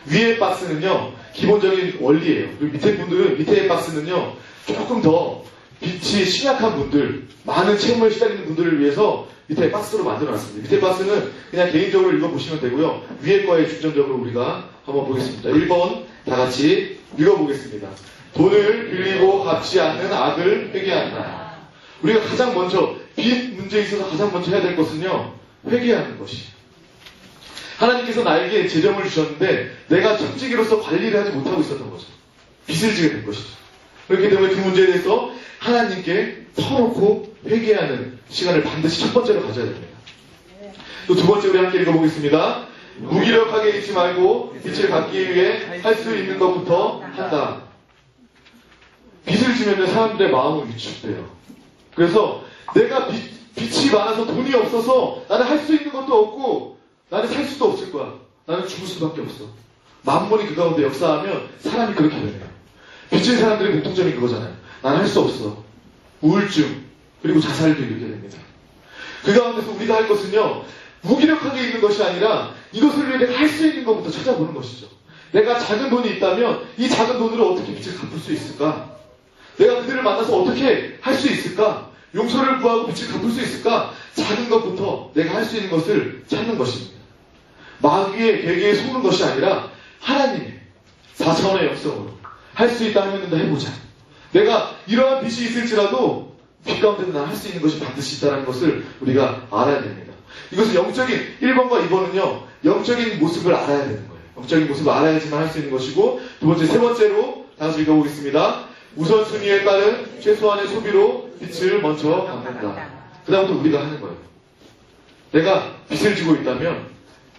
위의 박스는요 기본적인 원리예요. 그리고 밑에 박스는요 조금 더 빚이 심각한 분들, 많은 채무에 시달리는 분들을 위해서 밑에 박스로 만들어놨습니다. 밑에 박스는 그냥 개인적으로 읽어보시면 되고요. 위에 거에 중점적으로 우리가 한번 보겠습니다. 1번 다 같이 읽어보겠습니다. 돈을 빌리고 갚지 않는 악을 회개한다. 우리가 가장 먼저 빚 문제에 있어서 가장 먼저 해야 될 것은요 회개하는 것이에요. 하나님께서 나에게 재정을 주셨는데 내가 천직이로서 관리를 하지 못하고 있었던 거죠. 빚을 지게 된 것이죠. 그렇기 때문에 그 문제에 대해서 하나님께 터놓고 회개하는 시간을 반드시 첫 번째로 가져야 됩니다. 또 두 번째 우리 함께 읽어보겠습니다. 무기력하게 있지 말고 빚을 갚기 위해 할 수 있는 것부터 한다. 빚을 지면 사람들의 마음을 위축돼요. 그래서 내가 빚이 많아서 돈이 없어서 나는 할 수 있는 것도 없고 나는 살 수도 없을 거야. 나는 죽을 수밖에 없어. 만몬이 그 가운데 역사하면 사람이 그렇게 되네요. 빚진 사람들의 공통점이 그거잖아요. 나는 할 수 없어. 우울증 그리고 자살도 이르게 됩니다. 그 가운데서 우리가 할 것은요 무기력하게 있는 것이 아니라 이것을 위해 내가 할 수 있는 것부터 찾아보는 것이죠. 내가 작은 돈이 있다면 이 작은 돈으로 어떻게 빚을 갚을 수 있을까? 내가 그들을 만나서 어떻게 할 수 있을까? 용서를 구하고 빚을 갚을 수 있을까? 작은 것부터 내가 할 수 있는 것을 찾는 것입니다. 마귀의 계계에 속는 것이 아니라 하나님의 4차원의 역성으로 할 수 있다 하면 된다 해보자. 내가 이러한 빚이 있을지라도 빚 가운데도 난 할 수 있는 것이 반드시 있다는 것을 우리가 알아야 됩니다. 이것은 영적인 1번과 2번은요 영적인 모습을 알아야 되는 거예요. 영적인 모습을 알아야지만 할 수 있는 것이고 두 번째, 세 번째로 다시 읽어보겠습니다. 우선순위에 따른 최소한의 소비로 빚을 먼저 갚는다. 그 다음부터 우리가 하는 거예요. 내가 빚을 지고 있다면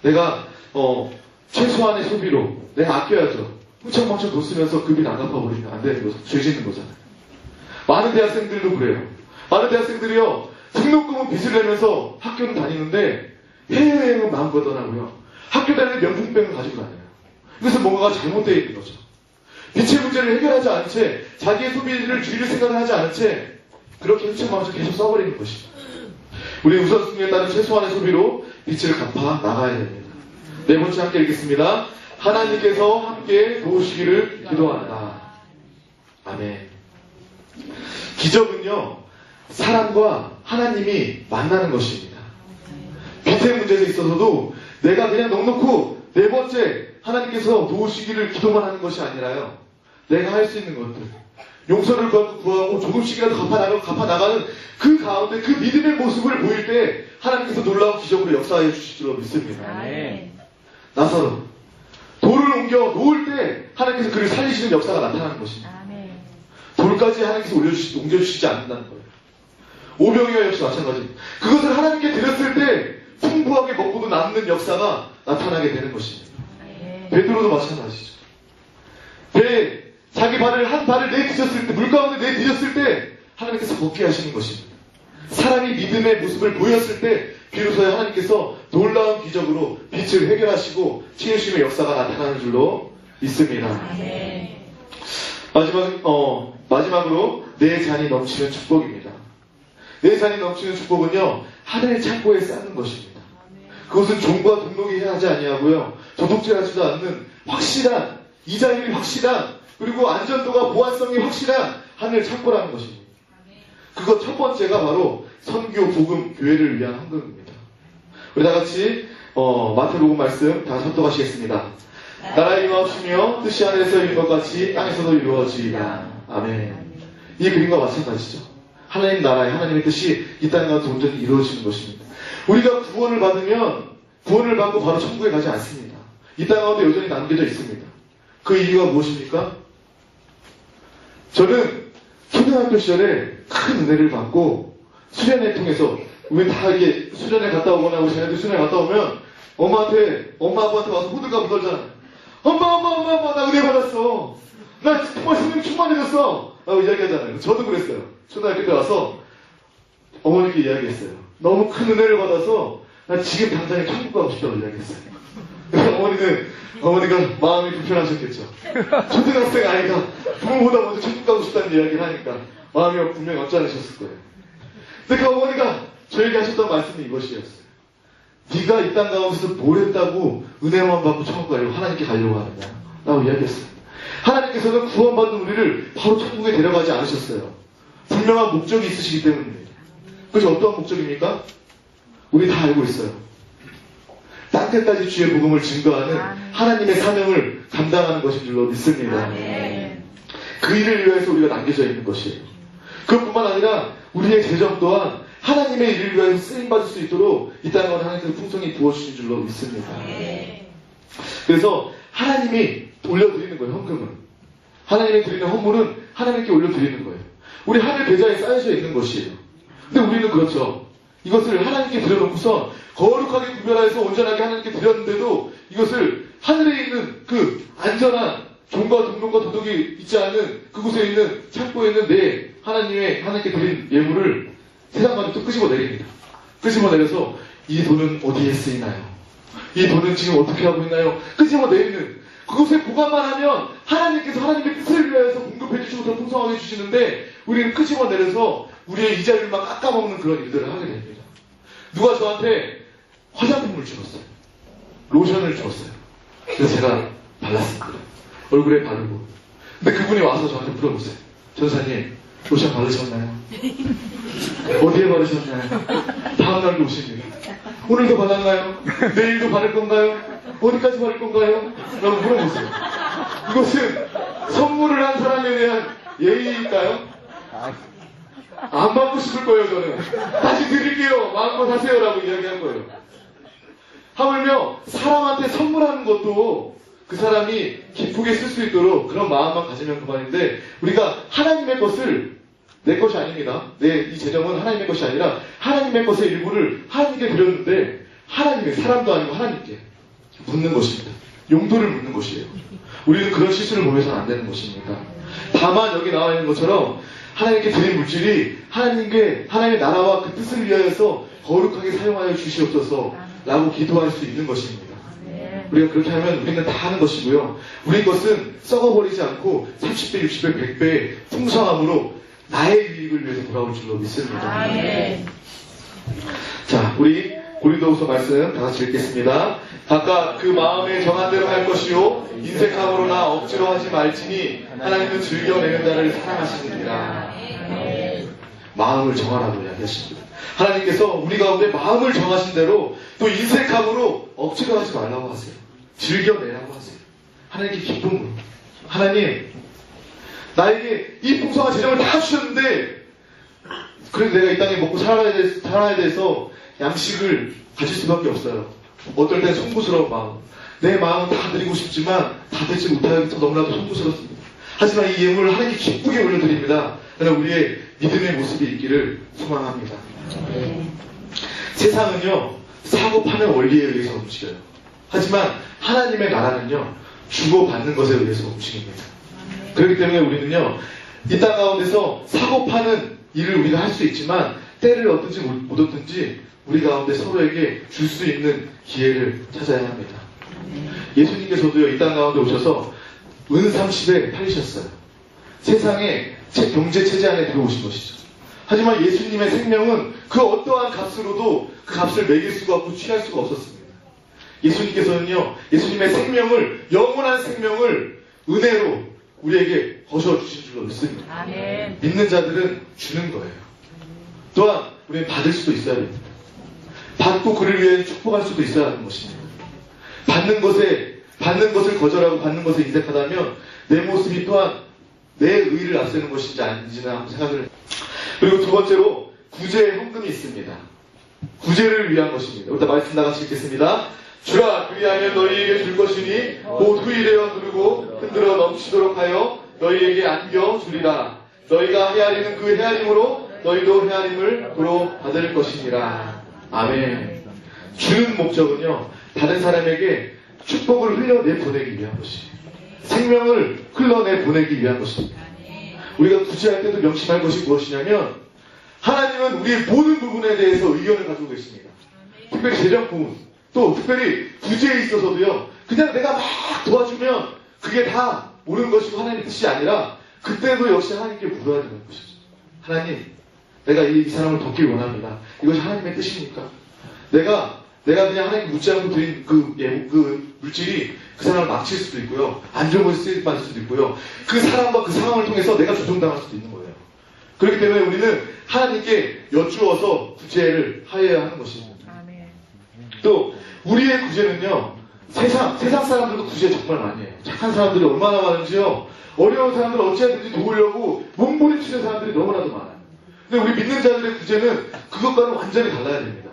내가 최소한의 소비로 내가 아껴야죠. 흥청망청 돈 쓰면서 그 빚 안 갚아버리면 안 되는 거죠. 죄 짓는 거잖아요. 많은 대학생들도 그래요. 많은 대학생들이요 등록금은 빚을 내면서 학교는 다니는데 해외여행은 마음껏 떠나고요. 학교 다닐 때 명품백을 가지고 다녀요. 그래서 뭔가가 잘못되어 있는 거죠. 빚의 문제를 해결하지 않은 채 자기의 소비를 줄일 생각을 하지 않은 채 그렇게 흥청망청 계속 써버리는 것이죠. 우리 우선순위에 따른 최소한의 소비로 빛을 갚아 나가야 됩니다. 네 번째 함께 읽겠습니다. 하나님께서 함께 도우시기를 기도한다. 아멘. 기적은요, 사람과 하나님이 만나는 것입니다. 빛의 문제에 있어서도 내가 그냥 넉넉고 네 번째 하나님께서 도우시기를 기도만 하는 것이 아니라요, 내가 할 수 있는 것들, 용서를 구하고 조금씩이라도 갚아나가는 그 가운데 그 믿음의 모습을 보일 때 하나님께서 놀라운 기적으로 역사해 주실 줄로 믿습니다. 나사로 돌을 옮겨 놓을 때 하나님께서 그를 살리시는 역사가 나타나는 것입니다. 돌까지 하나님께서 옮겨주시지 않는다는 거예요. 오병이와 역시 마찬가지입니다. 그것을 하나님께 드렸을 때 풍부하게 먹고도 남는 역사가 나타나게 되는 것입니다. 베드로도 마찬가지죠. 배에 자기 한 발을 내딛었을 때, 물 가운데 내딛었을 때 하나님께서 걷게 하시는 것입니다. 사람이 믿음의 모습을 보였을 때 비로소 하나님께서 놀라운 기적으로 빛을 해결하시고 치유심의 역사가 나타나는 줄로 믿습니다. 마지막으로 내 잔이 넘치는 축복입니다. 내 잔이 넘치는 축복은요, 하늘 창고에 쌓는 것입니다. 그것은 종과 등록이 하지 아니하고요, 도둑질하지도 않는 확실한, 이자율이 확실한, 그리고 안전도가 보안성이 확실한 하늘 창고라는 것입니다. 그것 첫 번째가 바로 선교, 복음, 교회를 위한 헌금입니다. 우리 다 같이 마태복음 말씀 다 합독하시겠습니다. 나라의 임하옵시며 뜻이 하늘에서 이룬 것 같이 땅에서도 이루어지리라. 아멘. 이 그림과 마찬가지죠. 하나님 나라의 하나님의 뜻이 이 땅 가운데 온전히 이루어지는 것입니다. 우리가 구원을 받고 바로 천국에 가지 않습니다. 이 땅 가운데 여전히 남겨져 있습니다. 그 이유가 무엇입니까? 저는 초등학교 시절에 큰 은혜를 받고 수련회 통해서, 우리 다 이게 수련회 갔다 오거나 우리 자녀들 수련회 갔다 오면 엄마 아빠한테 와서 호들갑 떨잖아요. 엄마 나 은혜 받았어. 나 정말 성령 충만해졌어 라고 이야기하잖아요. 저도 그랬어요. 초등학교 때 와서 어머니께 이야기했어요. 너무 큰 은혜를 받아서 나 지금 당장에 천국 가고 싶다고 이야기했어요. 어머니가 마음이 불편하셨겠죠. 초등학생 아이가 부모보다 먼저 천국 가고 싶다는 이야기를 하니까 마음이 분명히 언짢으셨을 거예요. 근데 그 어머니가 저에게 하셨던 말씀이 이것이었어요. 네가 이 땅 가운데서 뭘 했다고 은혜만 받고 천국 가려고, 하나님께 가려고 하느냐 라고 이야기했어요. 하나님께서는 구원받은 우리를 바로 천국에 데려가지 않으셨어요. 분명한 목적이 있으시기 때문입니다. 그것이 어떠한 목적입니까? 우리 다 알고 있어요. 땅끝까지 주의 복음을 증거하는 하나님의 사명을 감당하는 것인 줄로 믿습니다. 그 일을 위해서 우리가 남겨져 있는 것이에요. 그것뿐만 아니라 우리의 재정 또한 하나님의 일을 위해서 쓰임받을 수 있도록 이 땅에 하나님께서 풍성히 부어주신 줄로 믿습니다. 그래서 하나님이 올려드리는 거예요, 헌금은. 하나님이 드리는 헌물은 하나님께 올려드리는 거예요. 우리 하늘 계좌에 쌓여져 있는 것이에요. 근데 우리는 그렇죠. 이것을 하나님께 드려놓고서 거룩하게 구별해서 온전하게 하나님께 드렸는데도 이것을 하늘에 있는 그 안전한 종과 등록과 도둑이 있지 않는 그곳에 있는 창고에 있는 하나님께 드린 예물을 세상과도 또 끄집어내립니다. 끄집어내려서 이 돈은 어디에 쓰이나요? 이 돈은 지금 어떻게 하고 있나요? 끄집어내리는 그곳에 보관만 하면 하나님께서 하나님의 뜻을 위해서 공급해 주시고 더 풍성하게 주시는데 우리는 끄집어내려서 우리의 이자율만 깎아먹는 그런 일들을 하게 됩니다. 누가 저한테 화장품을 주었어요. 로션을 주었어요. 그래서 제가 발랐습니다. 얼굴에 바르고. 근데 그분이 와서 저한테 물어보세요. 전사님, 로션 바르셨나요? 어디에 바르셨나요? 다음날도 오십니다. 오늘도 발랐나요? 내일도 바를 건가요? 어디까지 바를 건가요? 라고 물어보세요. 이것은 선물을 한 사람에 대한 예의일까요? 안 받고 싶을 거예요, 저는. 다시 드릴게요. 마음껏 하세요. 라고 이야기한 거예요. 하물며 사람한테 선물하는 것도 그 사람이 기쁘게 쓸 수 있도록 그런 마음만 가지면 그만인데 우리가 하나님의 것을 내 것이 아닙니다. 이 재정은 하나님의 것이 아니라 하나님의 것의 일부를 하나님께 드렸는데 하나님의, 사람도 아니고 하나님께 묻는 것입니다. 용도를 묻는 것이에요. 우리는 그런 실수를 보면서는 안 되는 것입니다. 다만 여기 나와 있는 것처럼 하나님께 드린 물질이 하나님의 나라와 그 뜻을 위하여서 거룩하게 사용하여 주시옵소서 라고 기도할 수 있는 것입니다. 우리가 그렇게 하면 우리는 다 하는 것이고요. 우리 것은 썩어버리지 않고 30배, 60배, 100배의 풍성함으로 나의 유익을 위해서 돌아올 줄로 믿습니다. 자, 우리 고린도후서 말씀 다 같이 읽겠습니다. 각각 그 마음에 정한 대로 할 것이요 인색함으로나 억지로 하지 말지니 하나님은 즐겨내는 자를 사랑하시느니라. 마음을 정하라고 이야기하십니다. 하나님께서 우리 가운데 마음을 정하신 대로 또 인색함으로 억지로 하지 말라고 하세요. 즐겨내라고 하세요. 하나님께 기쁨으로. 하나님, 나에게 이 풍성한 재정을 다 주셨는데 그래도 내가 이 땅에 먹고 살아야 돼서 양식을 가질 수밖에 없어요. 어떨 땐 송구스러운 마음. 내 마음은 다 드리고 싶지만 다 되지 못하여서 너무나도 송구스럽습니다. 하지만 이 예물을 하나님께 기쁘게 올려드립니다. 그러나 우리의 믿음의 모습이 있기를 소망합니다. 세상은요, 사고 파는 원리에 의해서 움직여요. 하지만 하나님의 나라는요, 주고받는 것에 의해서 움직입니다. 그렇기 때문에 우리는요, 이 땅 가운데서 사고 파는 일을 우리가 할 수 있지만 때를 얻든지 못 얻든지 우리 가운데 서로에게 줄 수 있는 기회를 찾아야 합니다. 예수님께서도요, 이 땅 가운데 오셔서 은 30에 팔리셨어요. 세상에 경제 체제 안에 들어오신 것이죠. 하지만 예수님의 생명은 그 어떠한 값으로도 그 값을 매길 수가 없고 취할 수가 없었습니다. 예수님께서는요, 예수님의 생명을, 영원한 생명을 은혜로 우리에게 거셔 주신 줄로 믿습니다. 아멘. 믿는 자들은 주는 거예요. 또한 우리는 받을 수도 있어야 됩니다. 받고 그를 위해 축복할 수도 있어야 하는 것입니다. 받는 것을 거절하고 받는 것에 인색하다면 내 모습이 또한 내 의의를 앞세우는 것인지 아닌지는 한번 생각을 해요. 그리고 두 번째로 구제의 헌금이 있습니다. 구제를 위한 것입니다. 일단 말씀 나같이 읽겠습니다. 주라 그리하면 너희에게 줄 것이니 곧 후일에어 누르고 흔들어 넘치도록 하여 너희에게 안겨 주리라. 너희가 헤아리는 그 헤아림으로 너희도 헤아림을 도로 받을 것이니라. 아멘. 주는 목적은요, 다른 사람에게 축복을 흘려내보내기 위한 것이에요. 생명을 흘러내보내기 위한 것입니다. 우리가 구제할 때도 명심할 것이 무엇이냐면 하나님은 우리의 모든 부분에 대해서 의견을 가지고 계십니다. 특별히 재정 부분, 또 특별히 구제에 있어서도요, 그냥 내가 막 도와주면 그게 다 옳은 것이고 하나님의 뜻이 아니라 그때도 역시 하나님께 물어야 되는 것이죠. 하나님, 내가 이 사람을 돕길 원합니다. 이것이 하나님의 뜻입니까? 내가 그냥 하나님 묻지 않고 드린 그 물질이 그 사람을 망칠 수도 있고요. 안 좋은 것을 쓰임받을 수도 있고요. 그 사람과 그 상황을 통해서 내가 조종당할 수도 있는 거예요. 그렇기 때문에 우리는 하나님께 여쭈어서 구제를 하여야 하는 것입니다. 아멘. 또 우리의 구제는요, 세상 사람들도 구제 정말 많이 해요. 착한 사람들이 얼마나 많은지요. 어려운 사람들을 어찌하든지 도우려고 몸부림치는 사람들이 너무나도 많아요. 근데 우리 믿는 자들의 구제는 그것과는 완전히 달라야 됩니다.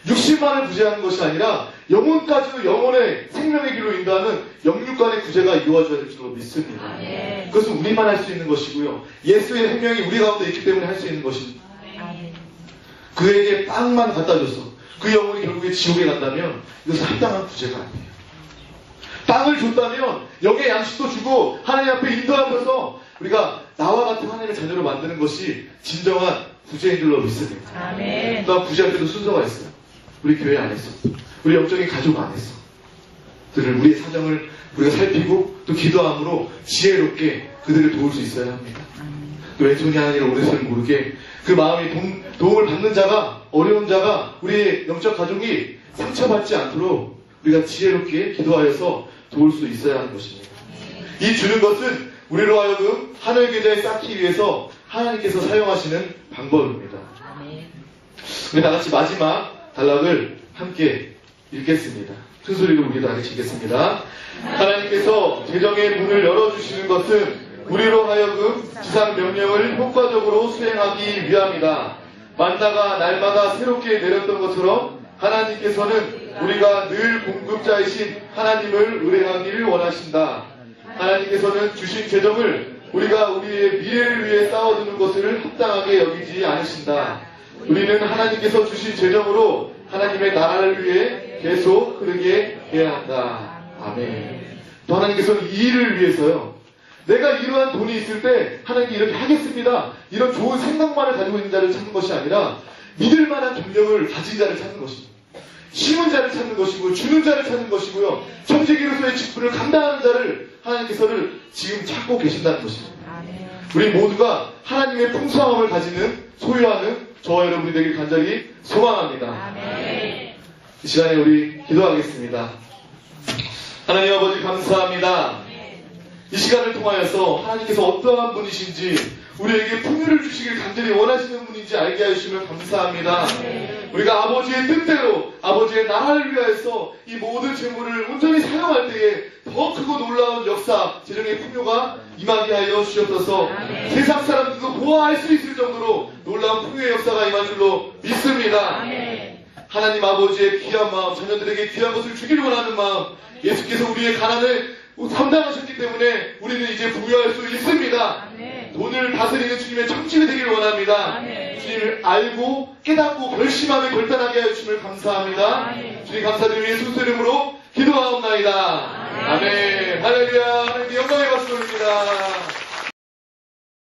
60만을 구제하는 것이 아니라 영혼까지도 영혼의 생명의 길로 인도하는 영육간의 구제가 이루어져야 될 줄로 믿습니다. 아멘. 그것은 우리만 할 수 있는 것이고요. 예수의 생명이 우리 가운데 있기 때문에 할 수 있는 것입니다. 아멘. 그에게 빵만 갖다 줘서 그 영혼이 결국에 지옥에 간다면 이것은 합당한 구제가 아니에요. 빵을 줬다면 영의 양식도 주고 하나님 앞에 인도하면서 우리가 나와 같은 하나님의 자녀로 만드는 것이 진정한 구제인 줄로 믿습니다. 아멘. 또한 구제할 때도 순서가 있어요. 우리 교회 안에서, 우리 영적인 가족 안에서 우리의 사정을 우리가 살피고 또 기도함으로 지혜롭게 그들을 도울 수 있어야 합니다. 또 왼손이 하나님을 오른손을 모르게 그 마음이 도움을 받는 자가, 어려운 자가, 우리의 영적 가족이 상처받지 않도록 우리가 지혜롭게 기도하여서 도울 수 있어야 하는 것입니다. 이 주는 것은 우리로 하여금 하늘 계좌에 쌓기 위해서 하나님께서 사용하시는 방법입니다. 우리 다같이 마지막 단락을 함께 읽겠습니다. 큰 소리로 우리 다 같이 읽겠습니다. 하나님께서 재정의 문을 열어주시는 것은 우리로 하여금 지상 명령을 효과적으로 수행하기 위함이다. 만나가 날마다 새롭게 내렸던 것처럼 하나님께서는 우리가 늘 공급자이신 하나님을 의뢰하기를 원하신다. 하나님께서는 주신 재정을 우리가 우리의 미래를 위해 쌓아두는 것을 합당하게 여기지 않으신다. 우리는 하나님께서 주신 재정으로 하나님의 나라를 위해 계속 흐르게 해야 한다. 아멘. 또 하나님께서는 이 일을 위해서요, 내가 이러한 돈이 있을 때 하나님께 이렇게 하겠습니다, 이런 좋은 생각만을 가지고 있는 자를 찾는 것이 아니라 믿을 만한 경력을 가진 자를 찾는 것입니다. 심은 자를 찾는 것이고 주는 자를 찾는 것이고요, 청지기로서의 직분을 감당하는 자를 하나님께서는 지금 찾고 계신다는 것입니다. 우리 모두가 하나님의 풍성함을 가지는 소유하는 저와 여러분이 되길 간절히 소망합니다. 이 시간에 우리 기도하겠습니다. 하나님 아버지 감사합니다. 이 시간을 통하여서 하나님께서 어떠한 분이신지 우리에게 풍요를 주시길 간절히 원하시는 분인지 알게 해주시면 감사합니다. 우리가 아버지의 뜻대로 아버지의 나라를 위하여서 이 모든 재물을 온전히 사용할 때에 더 크고 놀라운 역사, 재정의 풍요가 임하게 하여 주시옵소서. 세상 사람들도 보아할 수 있을 정도로 놀라운 풍요의 역사가 임할 줄로 믿습니다. 하나님 아버지의 귀한 마음, 자녀들에게 귀한 것을 주기를 원하는 마음, 예수께서 우리의 가난을 감당하셨기 때문에 우리는 이제 부유할 수 있습니다. 돈을 다스리는 주님의 청지가 되기를 원합니다. 주님을 알고 깨닫고 결심하며 결단하게 하여 주심을 감사합니다. 주님 감사드리며 예수 이름으로 기도하옵나이다. 아멘. 할렐루야.